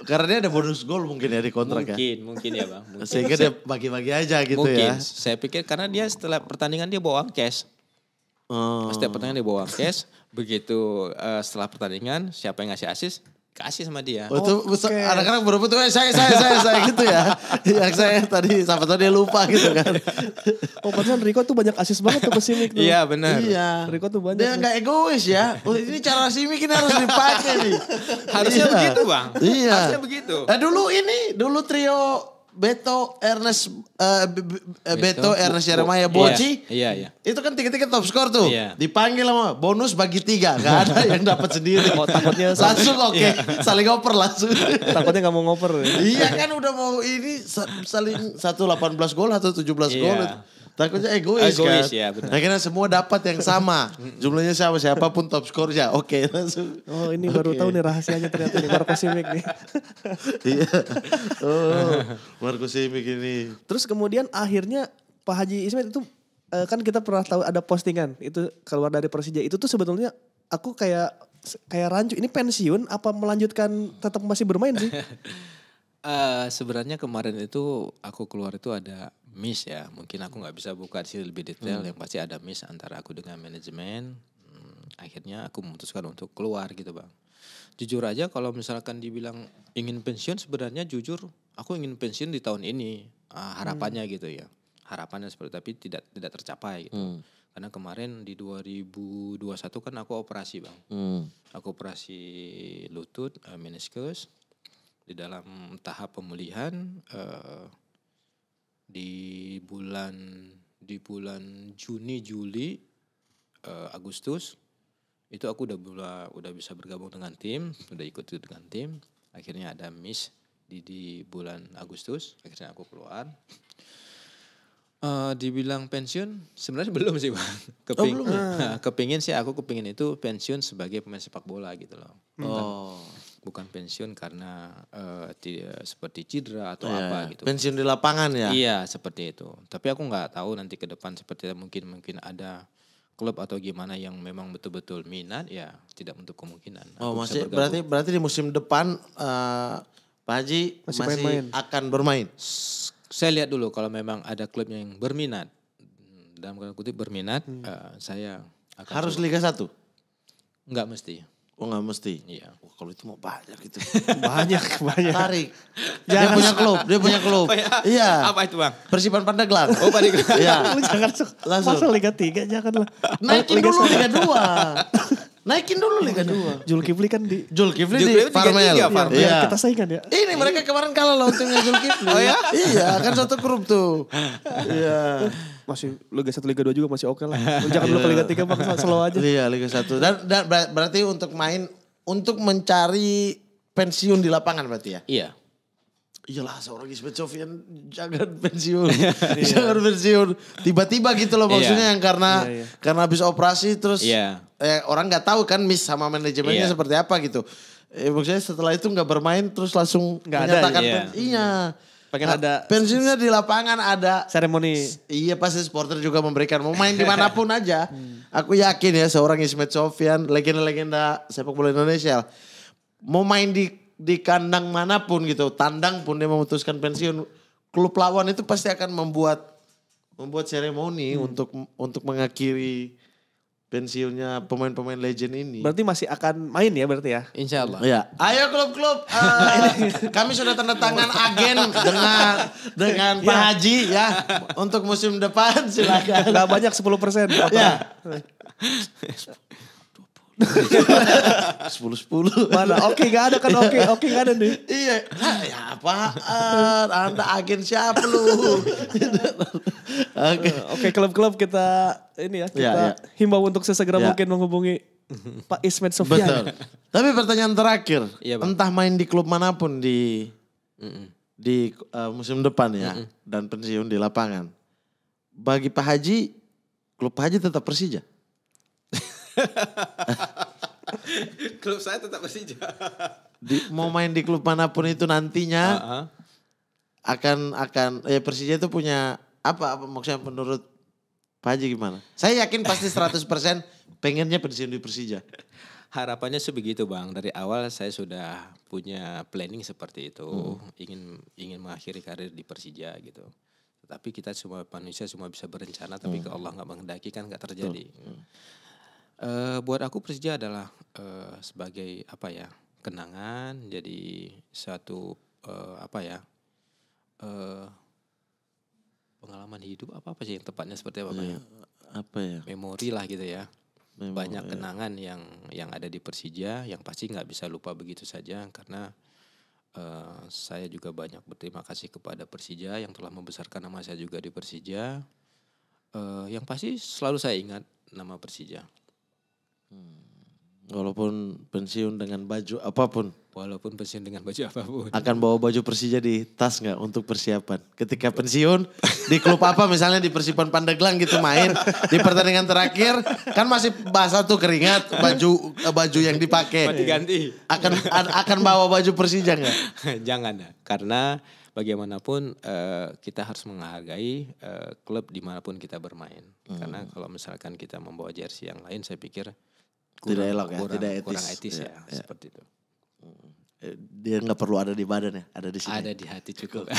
Karena dia ada bonus gol mungkin ya di kontrak ya. Mungkin ya bang. Mungkin. Sehingga dia bagi-bagi aja gitu Mungkin. ya. Saya pikir karena dia setelah pertandingan dia bawa uang cash. Oh. Setiap pertandingan dia bawa uang cash. Begitu setelah pertandingan siapa yang ngasih asis, kasih sama dia. Oh, itu anak-anak berebut tuh saya gitu ya. Yang saya tadi siapa tahu dia lupa gitu kan. Oh padahal Rico tuh banyak asis banget tuh ke Simic tuh. Iya benar. Iya. Rico tuh banyak. Dia nggak egois ya. Oh, ini cara Simic ini harus dipakai nih. Harusnya Iya. begitu bang. Iya. Harusnya begitu. Dulu trio Beto, Ernest, Beto, Ernest Yeremaya, Boci. Iya. Itu kan tiga-tiga top skor tuh. Iya. Dipanggil sama bonus bagi 3. Gak ada yang dapat sendiri. Oh, takutnya langsung oke. Saling oper langsung. takutnya nggak mau ngoper. Iya kan udah mau ini saling 18 gol, 17 gol. Iya. Takutnya egois kan. Egois, ya, benar. Akhirnya semua dapat yang sama. Jumlahnya sama siapapun top skornya. Oke langsung. Oh ini baru tahu nih rahasianya ternyata nih Marco Simic nih. Iya. Oh, Marco Simic ini. Terus kemudian akhirnya Pak Haji Ismet itu kan kita pernah tahu ada postingan itu keluar dari Persija. Itu tuh sebetulnya aku kayak rancu. Ini pensiun apa melanjutkan tetap masih bermain sih? Sebenarnya kemarin itu aku keluar itu ada miss ya. Mungkin aku nggak bisa buka di sini lebih detail. Yang pasti ada miss antara aku dengan manajemen. Akhirnya aku memutuskan untuk keluar gitu bang. Jujur aja kalau misalkan dibilang ingin pensiun sebenarnya jujur aku ingin pensiun di tahun ini. Harapannya gitu ya. Harapannya seperti tapi tidak tercapai gitu. Karena kemarin di 2021 kan aku operasi bang. Aku operasi lutut, meniscus. Di dalam tahap pemulihan di bulan Juni, Juli, Agustus itu aku udah bisa bergabung dengan tim, udah ikut dengan tim. Akhirnya ada miss di bulan Agustus, akhirnya aku keluar. Dibilang pensiun sebenarnya belum sih bang. Kepingin sih aku kepingin itu pensiun sebagai pemain sepak bola gitu loh. Bukan pensiun karena seperti cedera atau apa gitu. Pensiun di lapangan ya? Iya seperti itu. Tapi aku nggak tahu nanti ke depan seperti mungkin ada klub atau gimana yang memang betul-betul minat ya tidak untuk kemungkinan. Oh Aku bisa berarti di musim depan Pak Haji masih main-main. akan bermain? Saya lihat dulu kalau memang ada klub yang berminat. Dalam kata kutip berminat saya akan Harus coba. Liga 1? Nggak mesti. Oh nggak mesti? Iya. Wah, kalau itu mau banyak itu. banyak. Tarik. Dia punya klub. Iya. Apa itu bang? Persipan Pandeglang. Oh Pak Dika. Iya. Lu jangan Langsung. masa Liga 3 jangan lah. Naikin dulu Liga 2. Naikin dulu Liga 2. Zulkifli kan di Zulkifli di Zulkifli Farmel. Liga 3, Farmel. Iya. kita saingan ya. Ini mereka kemarin kalah lawan timnya Zulkifli. Oh ya? Iya, kan satu grup tuh. Iya. Masih Liga 1 Liga 2 juga masih oke lah. Jangan dulu ke Liga 3 Bang, slow aja. Iya, Liga 1. Dan berarti untuk mencari pensiun di lapangan berarti ya? Iya. Iyalah seorang Ismet Sofyan jangan pensiun. Jangan pensiun. Tiba-tiba gitu loh maksudnya yang karena habis operasi terus orang nggak tahu kan miss sama manajemennya seperti apa gitu. Maksudnya setelah itu nggak bermain terus langsung menyatakan pengen ada pensiunnya di lapangan ada seremoni. Iya pasti supporter juga memberikan mau main dimanapun aja. Aku yakin ya seorang Ismet Sofyan legenda-legenda sepak bola Indonesia mau main di kandang manapun gitu, tandang pun dia memutuskan pensiun, klub lawan itu pasti akan membuat seremoni untuk mengakhiri pensiunnya pemain-pemain legend ini. Berarti masih akan main ya berarti ya? Insya Allah. Ya, ayo klub-klub. Kami sudah tanda tangan agen dengan Pak Haji ya untuk musim depan silakan. Gak banyak 10%. Ya. 10-10. Mana? Oke gak ada kan? Oke gak ada nih. Iya, ya apaan? Anda agen siapa lu? Oke klub-klub kita ini ya kita himbau untuk sesegera mungkin menghubungi Pak Ismet Sofyan. Betul. Tapi pertanyaan terakhir, Iya, Bang. entah main di klub manapun di musim depan ya dan pensiun di lapangan. Bagi Pak Haji, klub Pak Haji tetap Persija. Klub saya tetap Persija. Mau main di klub manapun itu nantinya akan Persija itu punya apa maksudnya menurut Pak Haji gimana? Saya yakin pasti 100% pengennya pensiun di Persija. Harapannya sebegitu Bang. Dari awal saya sudah punya planning seperti itu. Ingin mengakhiri karir di Persija gitu. Tetapi kita semua manusia semua bisa berencana. Tapi kalau Allah gak menghendaki kan gak terjadi. Buat aku Persija adalah sebagai kenangan. Jadi suatu pengalaman hidup apa sih yang tepatnya seperti apa ya? Apa ya? Memori lah gitu ya. Banyak kenangan yang ada di Persija yang pasti nggak bisa lupa begitu saja karena saya juga banyak berterima kasih kepada Persija yang telah membesarkan nama saya juga di Persija. Yang pasti selalu saya ingat nama Persija. Walaupun pensiun dengan baju apapun. Walaupun pensiun dengan baju apapun. Akan bawa baju Persija di tas nggak untuk persiapan? Ketika pensiun di klub apa misalnya di Persipan Pandeglang gitu main. Di pertandingan terakhir kan masih basah tuh keringat baju yang dipakai. Ganti. Akan bawa baju Persija nggak? Jangan. Karena bagaimanapun kita harus menghargai klub dimanapun kita bermain. Karena kalau misalkan kita membawa jersey yang lain saya pikir tidak elok ya, tidak etis. Kurang etis ya, seperti itu. Dia nggak perlu ada di badan ya, ada di sini. Ada di hati cukup.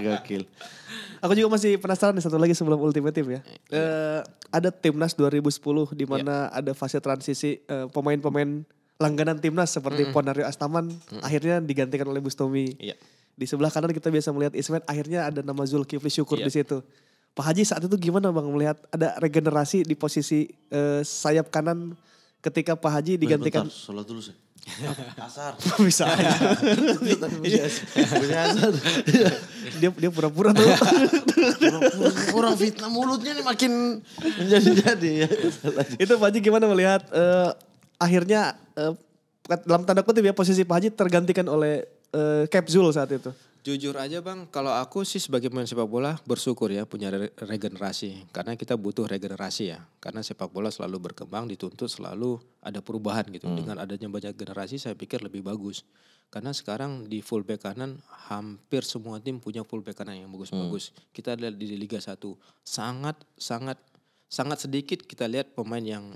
Gokil. Aku juga masih penasaran nih satu lagi sebelum ultimatum ya. Ada Timnas 2010 di mana ada fase transisi pemain-pemain langganan Timnas seperti Ponario Astaman akhirnya digantikan oleh Bustomi. Iya. Di sebelah kanan kita biasa melihat Ismet akhirnya ada nama Zulkifli Syukur di situ. Pak Haji saat itu gimana Bang melihat ada regenerasi di posisi sayap kanan ketika Pak Haji digantikan. Bentar, sholat dulu sih. Asar. Bisa aja. Dia pura-pura tuh. Orang fitnah mulutnya nih makin menjadi-jadi ya. Itu Pak Haji gimana melihat akhirnya dalam tanda kutip ya posisi Pak Haji tergantikan oleh Capzul saat itu. Jujur aja Bang, kalau aku sih sebagai pemain sepak bola bersyukur ya punya regenerasi. Karena kita butuh regenerasi ya. Karena sepak bola selalu berkembang, dituntut selalu ada perubahan gitu. Dengan adanya banyak generasi saya pikir lebih bagus. Karena sekarang di fullback kanan hampir semua tim punya fullback kanan yang bagus-bagus. Kita lihat di Liga 1 sangat sedikit kita lihat pemain yang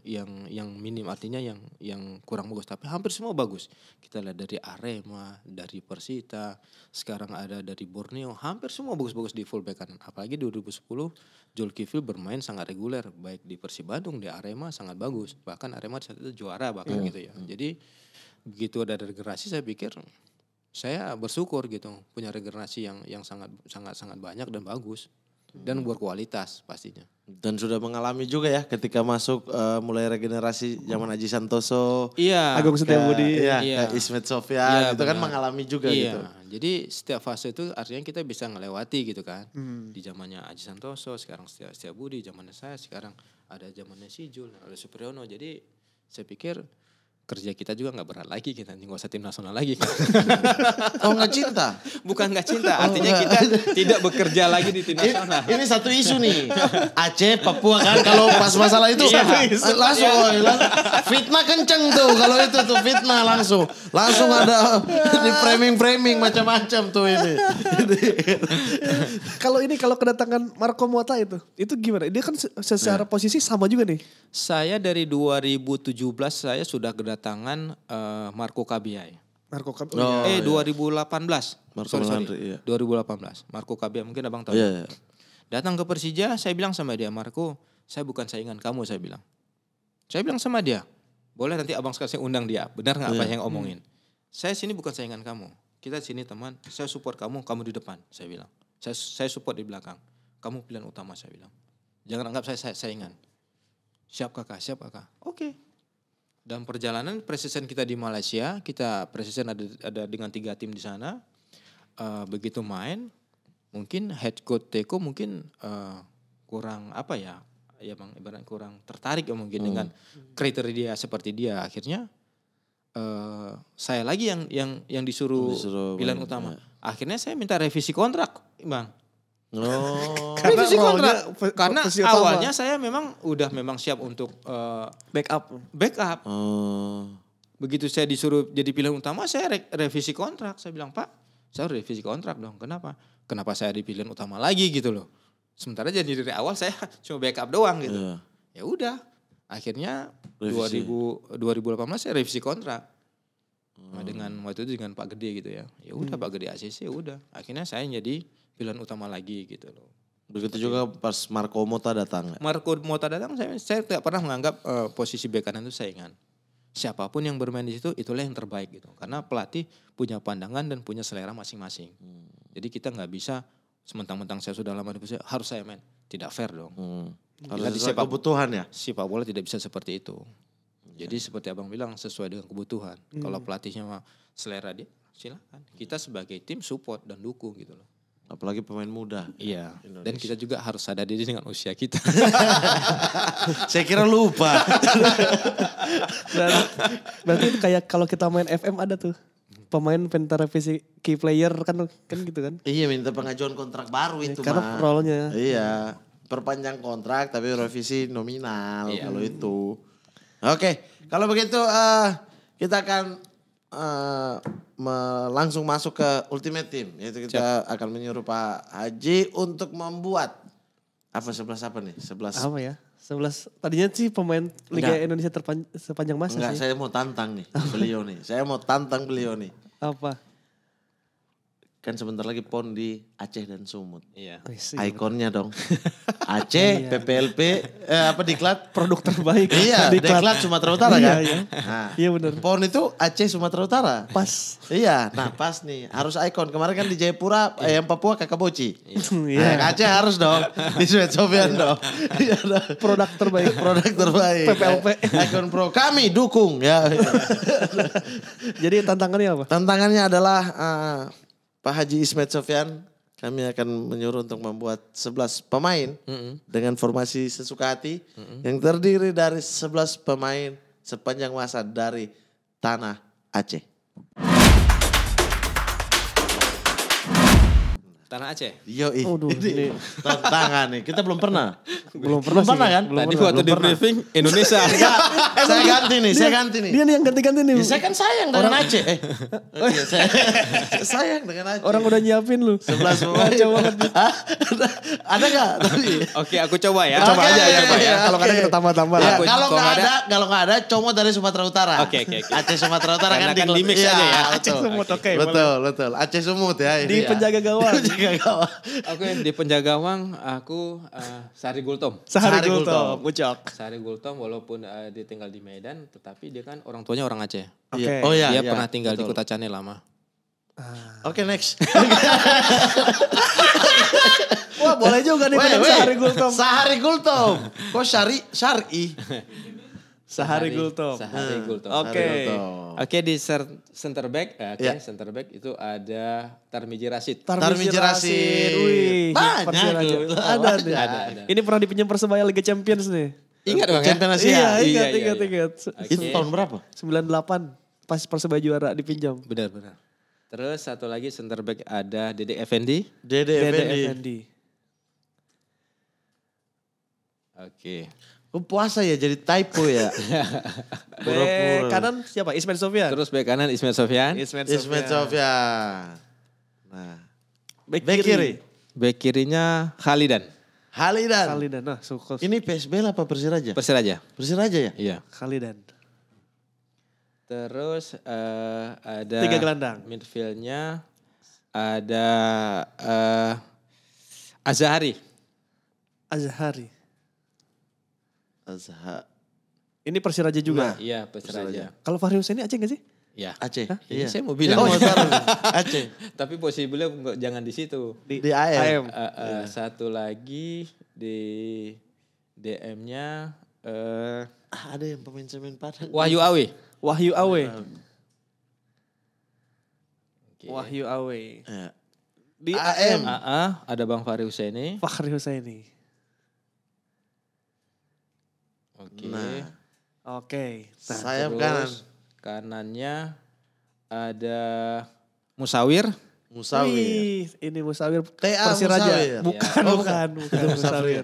minim artinya yang kurang bagus tapi hampir semua bagus. Kita lihat dari Arema, dari Persita, sekarang ada dari Borneo, hampir semua bagus-bagus di fullback kanan. Apalagi 2010 Zulkifli bermain sangat reguler baik di Persib Bandung, di Arema sangat bagus. Bahkan Arema saat itu juara bahkan gitu ya. Jadi begitu ada regenerasi saya pikir saya bersyukur gitu punya regenerasi yang sangat banyak dan bagus. Dan berkualitas pastinya. Dan sudah mengalami juga ya ketika masuk mulai regenerasi zaman Aji Santoso. Iya. Agung Setiabudi. Iya. Ismet Sofyan itu kan mengalami juga gitu. Jadi setiap fase itu artinya kita bisa ngelewati gitu kan. Di zamannya Aji Santoso, sekarang Setiabudi, zamannya saya, sekarang ada zamannya Sijul, ada Supriyono. Jadi saya pikir kerja kita juga gak berat lagi, kita nggak usah tim nasional lagi. Oh gak cinta? Bukan gak cinta, artinya kita tidak bekerja lagi di tim nasional. Ini satu isu nih, Aceh, Papua kan kalau pas masalah itu langsung fitnah kenceng tuh kalau itu tuh fitnah langsung ada di framing macam-macam tuh ini. Kalau kedatangan Marco Motta itu gimana? Dia kan secara posisi sama juga nih. Saya dari 2017 saya sudah kedatangan Marco Kabiay. 2018. Sorry. 2018. Marco Kabiay mungkin abang tahu. Iya. Datang ke Persija, saya bilang sama dia, Marco, saya bukan saingan kamu, saya bilang. Saya bilang sama dia, boleh nanti abang sekali undang dia. Benar nggak apa yang omongin? Saya sini bukan saingan kamu. Kita sini teman. Saya support kamu, kamu di depan. Saya bilang. Saya support di belakang. Kamu pilihan utama saya bilang. Jangan anggap saya saingan. Siap kakak, siap kakak. Oke. Dalam perjalanan preseason kita di Malaysia, kita preseason ada dengan 3 tim di sana. Begitu main, mungkin head coach Teko mungkin kurang apa ya bang, ibarat kurang tertarik ya mungkin dengan kriteria dia seperti dia. Akhirnya saya lagi yang disuruh pilihan utama. Ya. Akhirnya saya minta revisi kontrak, bang. Oh. Revisi kontrak karena awalnya saya memang siap untuk backup. Oh. Begitu saya disuruh jadi pilihan utama, saya revisi kontrak. Saya bilang, Pak, saya harus revisi kontrak dong. Kenapa saya di pilihan utama lagi gitu loh? Sementara jadi dari awal saya cuma backup doang gitu. Ya udah, akhirnya 2018 saya revisi kontrak. Nah, dengan waktu itu dengan Pak Gede gitu ya. Ya udah Pak Gede ACC udah. Akhirnya saya jadi pilihan utama lagi gitu loh. Begitu juga pas Marco Mota datang. Marco Mota datang saya tidak pernah menganggap posisi bek kanan itu saingan. Siapapun yang bermain di situ itulah yang terbaik gitu. Karena pelatih punya pandangan dan punya selera masing-masing. Jadi kita nggak bisa sementang-mentang saya sudah lama di posisi harus saya main. Tidak fair dong. Harus sesuai kebutuhan ya. Sepak bola tidak bisa seperti itu. Jadi seperti abang bilang sesuai dengan kebutuhan. Kalau pelatihnya selera dia silakan. Kita sebagai tim support dan dukung gitu loh. Apalagi pemain muda. Iya. Indonesia. Dan kita juga harus sadar diri dengan usia kita. Saya kira lupa. Berarti itu kayak kalau kita main FM ada tuh. Pemain minta revisi key player kan gitu kan. Iya, minta pengajuan kontrak baru itu karena role-nya. Iya. Perpanjang kontrak tapi revisi nominal kalau itu. Oke. Kalau begitu kita akan langsung masuk ke Ultimate Team. Yaitu kita akan menyuruh Pak Haji untuk membuat 11 apa nih? 11 apa ya? 11 tadinya sih pemain Liga Indonesia sepanjang masa sih. Saya mau tantang nih beliau nih. Saya mau tantang beliau nih. Apa? Kan sebentar lagi PON di Aceh dan Sumut. Iya. Ikonnya dong. Aceh, PPLP, Diklat. Produk terbaik. Iya, Diklat Sumatera Utara kan. Iya benar. PON itu Aceh Sumatera Utara. Pas. Iya, nah pas nih. Harus ikon. Kemarin kan di Jayapura, yang Papua Kakak Boci. Iya. Aceh harus dong. Di Sweet Sofian dong. Produk terbaik. Produk terbaik. PPLP. Ikon Pro. Kami dukung ya. Jadi tantangannya apa? Tantangannya adalah Pak Haji Ismet Sofyan, kami akan menyuruh untuk membuat 11 pemain dengan formasi sesuka hati yang terdiri dari 11 pemain sepanjang masa dari tanah Aceh. Tanah Aceh? Yoi. Ini tantangan nih. Kita belum pernah. Belum pernah kan? Tadi waktu di briefing Indonesia. Saya ganti nih. Dia nih yang ganti-ganti nih. Ya, saya kan sayang dengan Aceh. Saya sayang dengan Aceh. Orang udah nyiapin lu. 11 pemain. Ada gak? Oke, aku coba ya. Coba aja ya, Pak ya. Kalau nggak ada kita tambah-tambah. Ya, kalau nggak ada, Como dari Sumatera Utara. Oke. Aceh Sumatera Utara kan di mix aja ya. Aceh Sumut, oke. Betul. Aceh Sumut ya. Di penjaga gawang. Oke, di penjaga gawang aku Sari Gultom. Sari Gultom, Ucok. Sari Gultom walaupun dia tinggal di Medan, tetapi dia kan orang tuanya orang Aceh. Oke. Oh iya. Dia pernah tinggal di Kota Cane lama. Oke, next. Wah, boleh juga nih Sari Gultom. Sahari Gultom. Kok Syari? Sahari Gultom. Sahari Gultom. Oke, di center back, center back itu ada Tarmiji Rashid. Tarmiji Rashid. Wih, banyak. Ada. Ini pernah dipinjam Persebaya Liga Champions nih. Ingat Bang Champions Asia. Iya, ingat. Itu tahun berapa? 98 pas Persebaya juara dipinjam. Benar. Terus satu lagi center back ada Dede Effendi. Dede Effendi. Oke. Puasa ya jadi typo ya. Bek kanan siapa? Ismet Sofyan. Terus bek kanan Ismet Sofyan. Ismet Sofyan. Nah, bek kiri. Bek kirinya Khalidan. Nah, sukses. Ini PSBL apa Persiraja? Persiraja ya? Iya. Khalidan. Terus ada 3 gelandang. Midfieldnya ada Azhari. Ini Persiraja juga. Iya, Persiraja. Kalau Fahri Husaini Aceh gak sih? Iya. Aceh. Iya, saya mau Bilang bilang. mau taruh Aceh. Tapi posisinya jangan di situ. Di AM. Satu lagi di DM-nya Ada yang pemain Padang. Wahyu Awe. Wahyu Awe. Oke. Wahyu Awe. Ya. Di AM. AM. Ada Bang Fahri Husaini. Fahri Husaini. Oke. Nah, Oke. Nah, sayap Terus kanan. kanannya ada Musawir. Musawir. wih, ini Musawir TA Persiraja. Musawir. Bukan, Oh, bukan Musawir.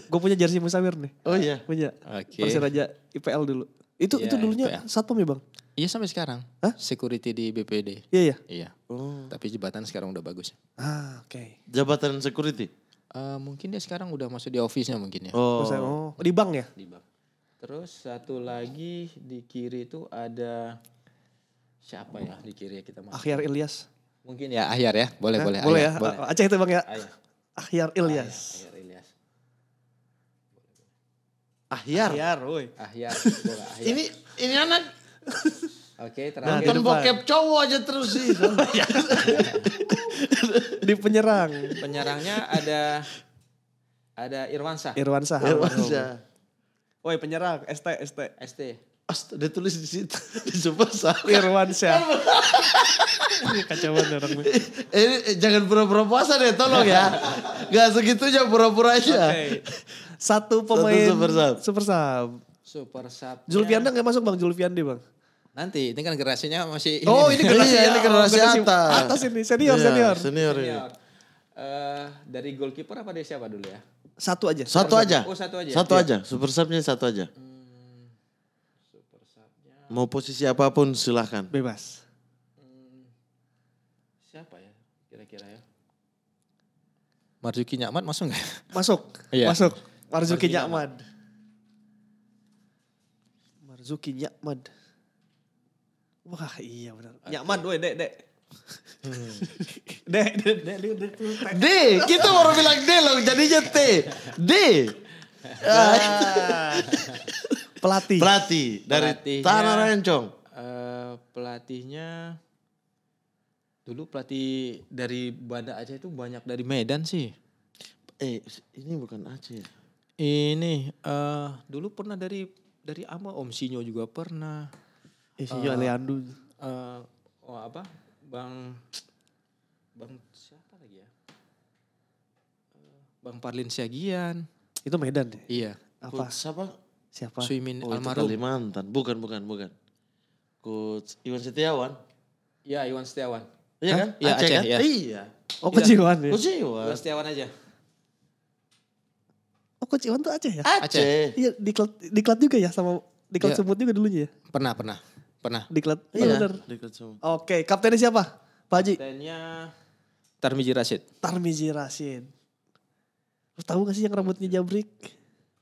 Gue punya jersey Musawir nih. Oh iya. Punya. Oke. Persiraja IPL dulu. Itu Iya, dulunya IPL. satpam ya, Bang? Iya sampai sekarang. Hah? Security di BPD. Iya, iya. Iya. Oh. Tapi jembatan sekarang udah bagus. Ah, oke. Jabatan security. Mungkin dia sekarang udah masuk di office-nya mungkin ya. Oh, di bank ya? Di bank. Terus satu lagi di kiri itu ada siapa ya di kiri ya kita masuk. Akhyar Ilyas. Mungkin ya Ahyar ya. Boleh, boleh. Boleh Ahyar, ya? Boleh. Aceh itu Bang ya? Ahyar. Akhyar Ilyas. Ahyar Ilyas. Ahyar. Akhyar, woi. Ahyar. Boleh, Ahyar. Ini anak Oke, Nah, terakhir. nonton bokep cowok aja terus sih. Di penyerang. Penyerangnya ada Irwansyah. Irwansyah. Irwansyah. Woi, penyerang. ST. ST. Astaga, dia tulis di situ. Di super sah. Irwansyah. Kacau banget orang ini. Jangan pura-pura puasa deh, tolong ya. Gak segitunya pura-pura aja. Oke. Satu pemain super sub. Super sub. Super sub. Julfianda gak masuk Bang, Julfiandi Bang. Nanti, ini kan generasinya masih Oh, ini generasi, Iya, ini generasi atas. atas ini, senior. Iya, senior ini. senior. Dari goalkeeper apa dari siapa dulu ya? Satu aja. Satu aja. Oh, satu aja. Satu aja. Super subnya satu aja. Super subnya Mau posisi apapun silahkan. Bebas. siapa ya kira-kira ya? Marzuki Nyakmat masuk nggak? Masuk. Iya. Masuk. Marzuki Marzuki Nyakmad. Marzuki Nyakmad. Wah iya benar. Nyakmad woi dek. Dek. D, kita baru bilang D loh, jadinya T. D. Pelatih. Pelatih dari Pelatihnya- Tanah Rencong. Pelatihnya dulu pelatih dari Banda Aceh itu banyak dari Medan sih. Ini bukan Aceh. Ini dulu pernah dari Ama Om Sinyo juga pernah. Sinyo Aleandu. Bang siapa lagi ya? Bang Parlin Siagian. Itu Medan deh. Iya. Apa? Siapa? Suimin Oh, itu almarhum. Kalimantan. Bukan. Coach Iwan Setiawan. Iya, Iwan Setiawan. Iya kan? Iya, Aceh, kan? iya. Iya. Oh Coach Iwan ya. Coach Iwan. Iwan Setiawan aja. Oh Coach Iwan tuh Aceh ya? Aceh. Iya diklat juga ya sama diklat Iya. Sumut juga dulunya ya? Pernah. Diklat. Iya. Iya benar. Dekat semua. Oke, kaptennya siapa? Pak Haji. Kaptennya Tarmizi Rashid. Tarmizi Rashid. Lu tahu gak sih yang rambutnya jabrik?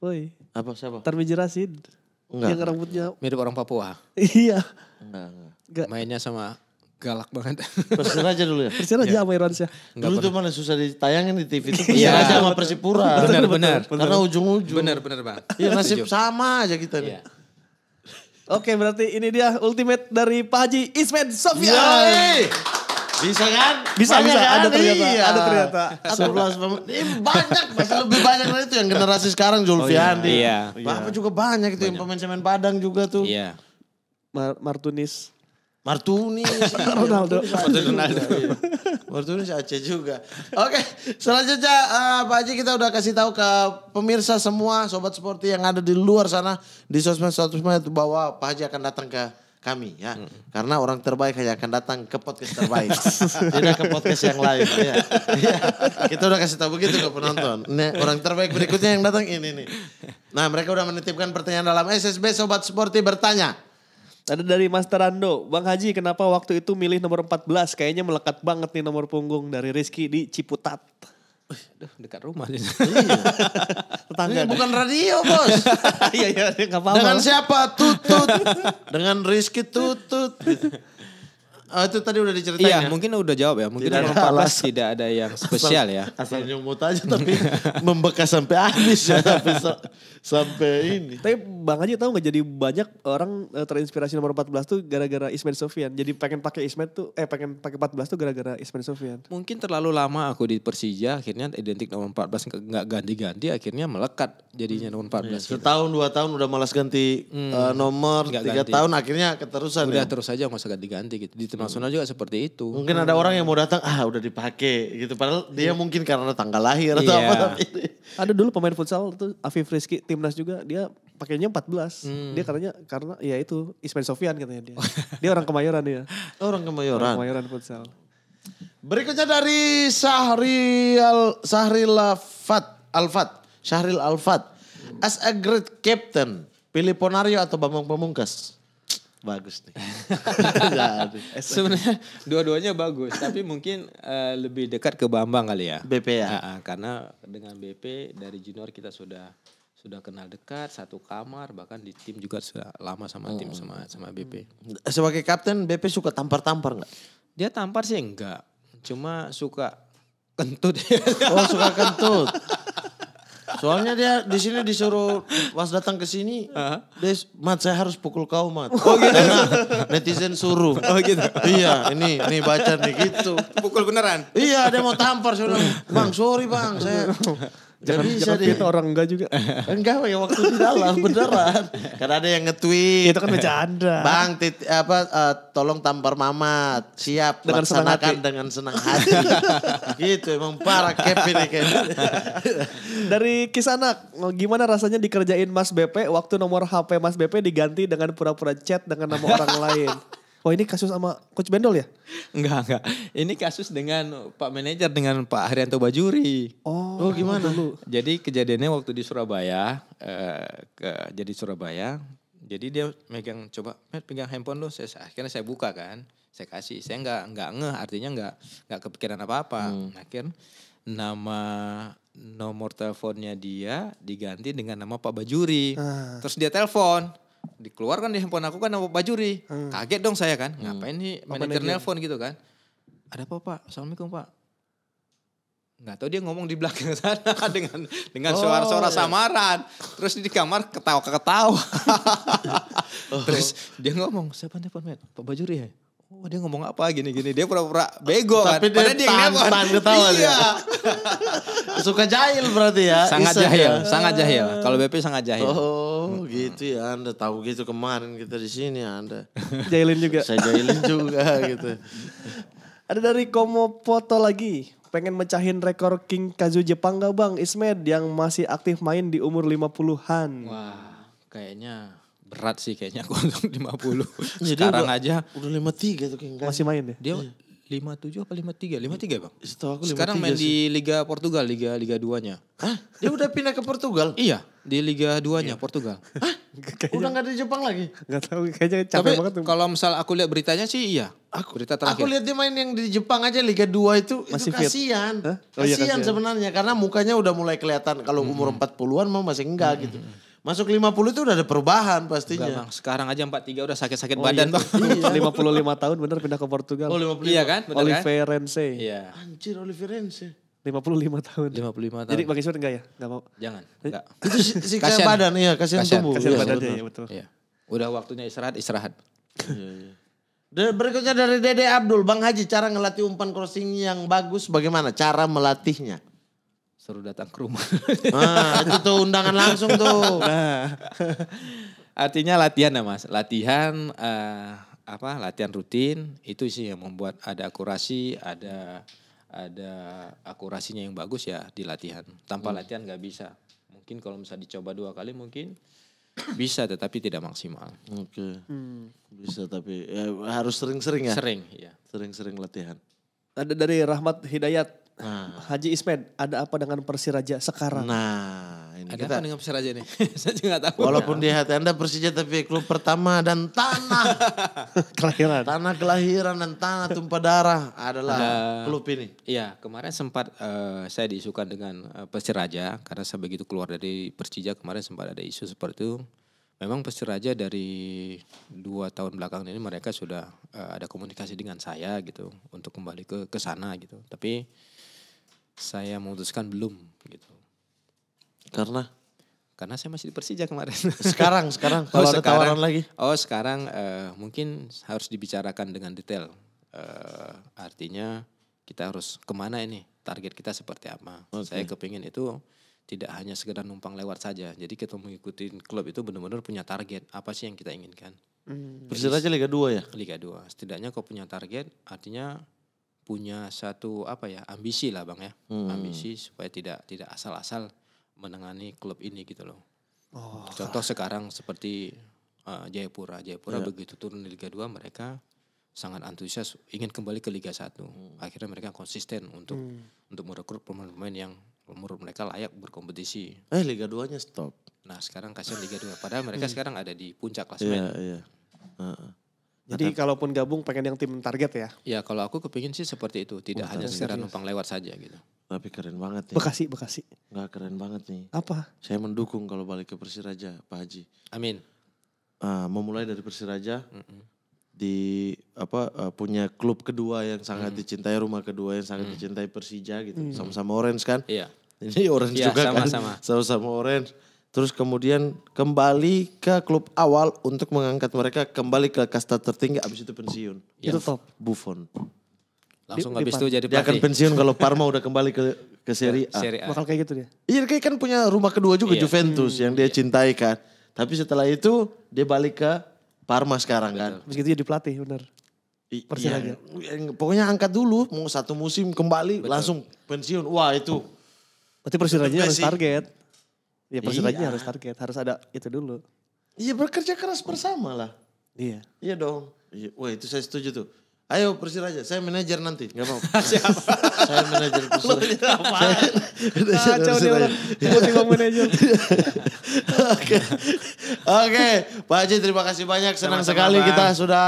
Woi, Apa siapa? Tarmizi Rashid. Enggak. Yang rambutnya Mirip orang Papua. iya. Enggak. Enggak. Mainnya sama galak banget. Persiraja dulu ya. Persiraja sama Irwansyah. Dulu tuh mana susah ditayangin di TV itu Iya. Persiraja sama Persipura. Benar. Karena ujung-ujung. Benar Bang. Iya nasib Setuju. sama aja kita nih. Iya. Oke, berarti ini dia ultimate dari Pak Haji Ismed Sofyan. Yoi. Bisa kan? Bisa, Banyak kan? ada ternyata, Iya. ada ternyata. 11 banyak, masih lebih banyak dari itu yang generasi sekarang Zulfiandi. Iya. Bapak juga banyak itu yang pemain-pemain Padang juga tuh. Iya. Martunis. Martunis. Ronaldo. Martunis Aceh juga. Oke, selanjutnya Pak Haji kita udah kasih tahu ke pemirsa semua Sobat Sporty yang ada di luar sana di sosmed bahwa Pak Haji akan datang ke kami ya. Karena orang terbaik hanya akan datang ke podcast terbaik. Tidak ke podcast yang lain. Ya. Ya. Kita udah kasih tahu begitu ke penonton. Nih, orang terbaik berikutnya yang datang ini nih. Nah mereka udah menitipkan pertanyaan dalam SSB Sobat Sporty bertanya. Ada dari Master Ando. Bang Haji, kenapa waktu itu milih nomor 14? Kayaknya melekat banget nih nomor punggung dari Rizky di Ciputat. Aduh, dekat rumah. Ini bukan radio bos. Iya, gak apa-apa. Dengan siapa? Tutut. Dengan Rizky Tutut. Gitu. Oh, itu tadi udah diceritain Iya, ya? mungkin udah jawab ya. Mungkin Tidak nomor ada 14 tidak ada yang spesial ya. Asal nyomot aja tapi membekas sampai habis ya. Sampai ini. Tapi Bang Haji tahu nggak jadi banyak orang terinspirasi nomor 14 tuh gara-gara Ismail Sofyan. Jadi pengen pakai Ismail tuh pengen pakai 14 tuh gara-gara Ismail Sofyan. Mungkin terlalu lama aku di Persija, akhirnya identik nomor 14 nggak ganti-ganti, akhirnya melekat jadinya nomor 14. gitu. Setahun 2 tahun udah malas ganti nomor, Nggak 3 ganti. tahun akhirnya keterusan Udah ya. terus aja nggak usah ganti-ganti gitu. Di tim nasional juga seperti itu. Mungkin ada orang yang mau datang, udah dipakai gitu. Padahal dia mungkin karena tanggal lahir atau Iya. apa. Tapi Ada dulu pemain futsal tuh Afif Rizky timnas juga dia pakainya 14. Dia katanya karena ya itu Ismail Sofyan katanya dia. Dia orang Kemayoran dia. orang Orang Kemayoran. Kemayoran futsal. Berikutnya dari Syahril Alfat. As a great captain, pilih Ponario atau Bambang Pamungkas? Bagus nih. Jadi, Sebenarnya dua-duanya bagus, tapi mungkin lebih dekat ke Bambang kali ya. BP ya? Karena dengan BP dari junior kita sudah kenal dekat, satu kamar, bahkan di tim juga sudah lama sama tim sama BP. Sebagai kapten BP suka tampar-tampar nggak? Dia tampar sih enggak, cuma suka kentut. Oh suka kentut. Soalnya dia di sini disuruh pas datang ke sini, Mat saya harus pukul kau Mat. Oh gitu. Netizen suruh. Oh gitu. Iya, ini baca nih gitu. Pukul beneran. Iya, dia mau tampar sudah. Bang, sorry Bang, saya Jangan fitnah orang enggak juga. Enggak ya waktu di dalam beneran. Karena ada yang nge-tweet. Itu kan bercanda. Bang, tolong tampar Mamat. Siap, Dengan senang laksanakan hati. dengan senang hati. Gitu, emang parah Cap ini Cap. Dari Kisanak, gimana rasanya dikerjain Mas BP waktu nomor HP Mas BP diganti dengan pura-pura chat dengan nama orang lain? Oh ini kasus sama Coach Bendol ya? Enggak. Ini kasus dengan Pak Manajer dengan Pak Haryanto Bajuri. Oh gimana lu? Jadi kejadiannya waktu di Surabaya, jadi Surabaya. Jadi dia pegang handphone lu, akhirnya saya buka kan, saya kasih, saya nggak ngeh, artinya nggak kepikiran apa-apa. Akhirnya nama nomor teleponnya dia diganti dengan nama Pak Bajuri. Terus dia telepon, dikeluarkan di handphone aku kan nama Pak Bajuri. Kaget dong saya kan, ngapain nih manajer nelpon gitu kan? Ada apa Pak? Assalamualaikum Pak. Nggak tahu dia ngomong di belakang sana dengan suara-suara samaran. Terus di kamar ketawa-ketawa. Terus dia ngomong, siapa telepon Met? Pak Bajuri ya? Oh dia ngomong apa gini-gini. Dia pura-pura bego kan. Tapi dia tahan ketawa dia. Iya. Suka jahil berarti ya. Sangat Iseng jahil, ya? sangat jahil. Kalau BP sangat jahil. Oh gitu ya, Anda tahu gitu kemarin kita di sini Anda. Jahilin juga. Saya jahilin juga gitu. Ada dari Komo Foto lagi. Pengen mecahin rekor King Kazu Jepang gak Bang Ismed yang masih aktif main di umur 50-an? Wah kayaknya berat sih kayaknya aku untuk 50. Jadi Sekarang aja udah 53 tuh King kan. Masih main ya? dia 57 apa 53? 53 Bang. Setahu aku 53 Sekarang main sih. di Liga Portugal, Liga 2-nya. Hah? Dia udah pindah ke Portugal? Iya, di Liga 2-nya Portugal. Udah gak di Jepang lagi? Gak tahu kayaknya capek Tapi banget tuh. kalau misal aku lihat beritanya sih iya. Berita terakhir. Aku lihat dia main yang di Jepang aja Liga 2 itu Masih itu fit. kasihan. Hah? Oh iya, Kasihan kasihan. sebenarnya karena mukanya udah mulai kelihatan kalau umur 40-an mau masih enggak gitu. Masuk 50 itu udah ada perubahan Enggak, pastinya. Bang. Sekarang aja 43 udah sakit-sakit badan Bang. 55 tahun bener pindah ke Portugal. Oh 55. Iya kan? Bener kan? Oliver Rense. Iya. Anjir Oliver Rense. 55 tahun. 55 tahun. Jadi Bang Ismed enggak ya? Enggak mau. Jangan, enggak. Itu siksa Kasihan. badan iya, kasihan tubuh. Kasihan Iya, badannya benar. ya betul. Iya. Udah waktunya istirahat. Dan berikutnya dari Dede Abdul, Bang Haji cara ngelatih umpan crossing yang bagus bagaimana? Cara melatihnya? Suruh datang ke rumah. Nah itu tuh undangan langsung tuh. Artinya latihan ya Mas. Latihan latihan rutin itu sih yang membuat ada akurasi, ada akurasinya yang bagus ya di latihan. Tanpa latihan nggak bisa. Mungkin kalau misalnya dicoba 2 kali mungkin bisa tetapi tidak maksimal. Oke. Bisa tapi ya, harus sering-sering ya. Sering, ya. Sering-sering latihan. Ada dari Rahmat Hidayat. Nah. Haji Ismed, ada apa dengan Persiraja sekarang? Nah ini Ada kita apa dengan Persiraja nih? Saya juga nggak tahu. walaupun di hati Anda Persija tapi klub pertama dan tanah kelahiran dan tanah tumpah darah adalah klub ini. Iya, kemarin sempat saya diisukan dengan Persiraja karena saya begitu keluar dari Persija kemarin sempat ada isu seperti itu. Memang Persiraja dari 2 tahun belakangan ini mereka sudah ada komunikasi dengan saya gitu untuk kembali ke sana gitu. Tapi saya memutuskan belum gitu. Karena Karena saya masih di Persija kemarin. sekarang kalau ada tawaran lagi. Sekarang mungkin harus dibicarakan dengan detail. Artinya kita harus kemana ini? Target kita seperti apa? Saya kepingin itu tidak hanya sekedar numpang lewat saja. Jadi kita mengikuti klub itu benar-benar punya target. Apa sih yang kita inginkan? Persiraja Liga 2 ya? Liga 2. Setidaknya kau punya target, artinya punya satu ambisi lah Bang ya. Ambisi supaya tidak asal-asal menangani klub ini gitu loh. Contoh sekarang seperti Jayapura. Begitu turun di Liga 2 mereka sangat antusias ingin kembali ke Liga 1. Akhirnya mereka konsisten untuk merekrut pemain-pemain yang menurut mereka layak berkompetisi. Liga 2-nya stop. Nah sekarang kasihan Liga 2. Padahal mereka sekarang ada di puncak klasemen. Iya. Jadi kalaupun gabung pengen yang tim target ya? Ya kalau aku kepingin sih seperti itu. Tidak hanya sekedar numpang lewat saja gitu. Tapi keren banget nih. Bekasi. Nggak keren banget nih. Apa? Saya mendukung kalau balik ke Persiraja, Pak Haji. Amin. Memulai dari Persiraja. Punya klub kedua yang sangat dicintai, rumah kedua yang sangat dicintai Persija gitu. Sama-sama Orange kan? Iya. Ini Orange juga sama-sama. kan? Sama-sama Orange. Terus kemudian kembali ke klub awal untuk mengangkat mereka kembali ke kasta tertinggi, abis itu pensiun. Itu top. Buffon. Langsung habis itu jadi Dia akan pelatih. pensiun kalau Parma udah kembali ke Serie A. Serie A. Bakal kayak gitu dia? Iya kayak kan punya rumah kedua juga Juventus yang dia cintai kan. Tapi setelah itu dia balik ke Parma sekarang kan. Begitu jadi pelatih bener. Persiraja. Pokoknya angkat dulu, mau 1 musim kembali langsung pensiun. Wah itu. Berarti Persiraja harus sih. target. Ya Persiraja Iya. harus target, harus ada itu dulu. Iya bekerja keras bersama lah. Iya. Iya dong. Iya. Wah itu saya setuju tuh. Ayo Persiraja, saya manajer nanti. Gak mau. Saya manajer Persiraja. Kacau dia orang. Tiba-tiba manajer. Oke, Pak Haji terima kasih banyak. Senang Sama-sama, sekali Bang. kita sudah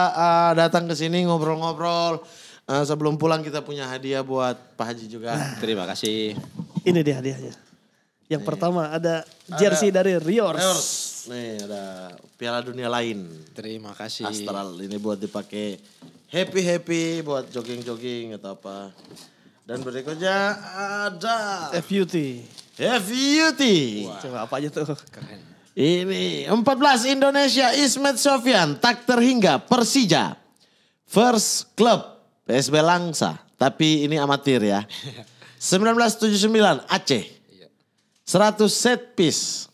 datang ke sini ngobrol-ngobrol. Sebelum pulang kita punya hadiah buat Pak Haji juga. Terima kasih. Ini dia hadiahnya. Yang pertama ada jersey dari Riors. Nih ada Piala Dunia lain. Terima kasih. Astral ini buat dipakai happy buat jogging atau apa. Dan berikutnya ada FUT. FUT. Coba apa aja tuh? Keren. Ini 14 Indonesia Ismet Sofyan tak terhingga Persija. First Club PSB Langsa. Tapi ini amatir ya. 1979 Aceh. 100 set piece.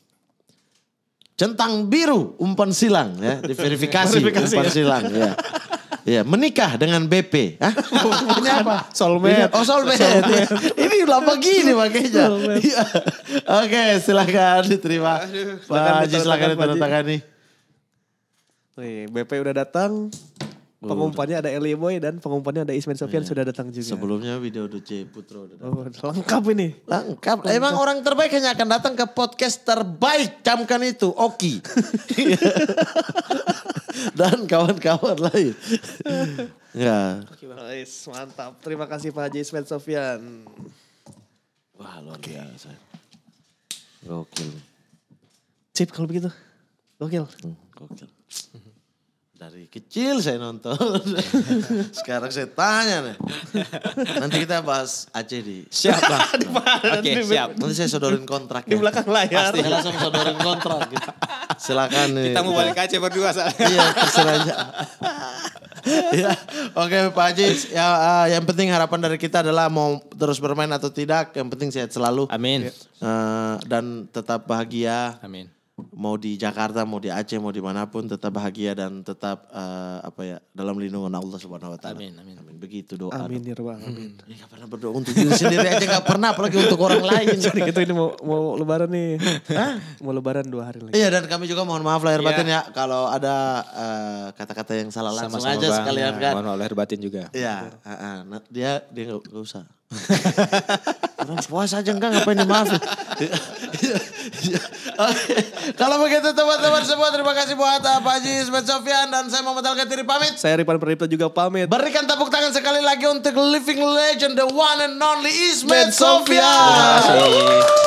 Centang biru umpan silang ya. Diverifikasi umpan silang ya. Ya, menikah dengan BP. Hah? Ini apa? Soulmate. Oh, soulmate. Ini udah begini makanya. Iya. Oke, silakan diterima. Pak Haji silakan ditandatangani. Nih, BP udah datang. Pengumpannya ada Elie Boy dan pengumpannya ada Ismet Sofyan sudah datang juga. Sebelumnya video DC Putro udah datang. Lengkap ini. Lengkap. Emang orang terbaik hanya akan datang ke podcast terbaik. Camkan itu, Oki. Dan kawan-kawan lain. Ya. Guys, mantap. Terima kasih Pak Haji Ismet Sofyan. Wah luar biasa. Gokil. Sip kalau begitu. Gokil. Gokil. Dari kecil saya nonton. Sekarang saya tanya nih. Nanti kita bahas Aceh di. Siapa? Oke, siap. Nanti saya sodorin kontrak Di ya. belakang layar. Pasti langsung sodorin kontrak. Gitu. Silakan nih. Kita mau balik ke Aceh berdua soalnya. Iya terserah aja. Ya, oke Pak Haji. Ya, yang penting harapan dari kita adalah mau terus bermain atau tidak. Yang penting sehat selalu. Amin. Dan tetap bahagia. Amin. Mau di Jakarta, mau di Aceh, mau dimanapun tetap bahagia dan tetap dalam lindungan Allah Subhanahu Wa Taala. Amin. Begitu doa. Amin ya Rabbal Alamin. Gak pernah berdoa untuk diri sendiri aja gak pernah, apalagi untuk orang lain. Jadi gitu ini mau lebaran nih. Mau lebaran 2 hari lagi. Iya dan kami juga mohon maaf lahir batin ya kalau ada kata-kata yang salah langsung Sama-sama aja Bang. sekalian kan. Mohon maaf lahir batin juga. Iya, dia gak usah. Orang puasa aja enggak ngapain dimaafin. Oke. Kalau begitu teman-teman semua terima kasih buat Pak Haji Ismet Sofyan dan saya Muhammad Al-Gatiri pamit. Saya Ripan Pripta juga pamit. Berikan tepuk tangan sekali lagi untuk living legend the one and only Ismet Sofyan. Sofyan. Terima kasih.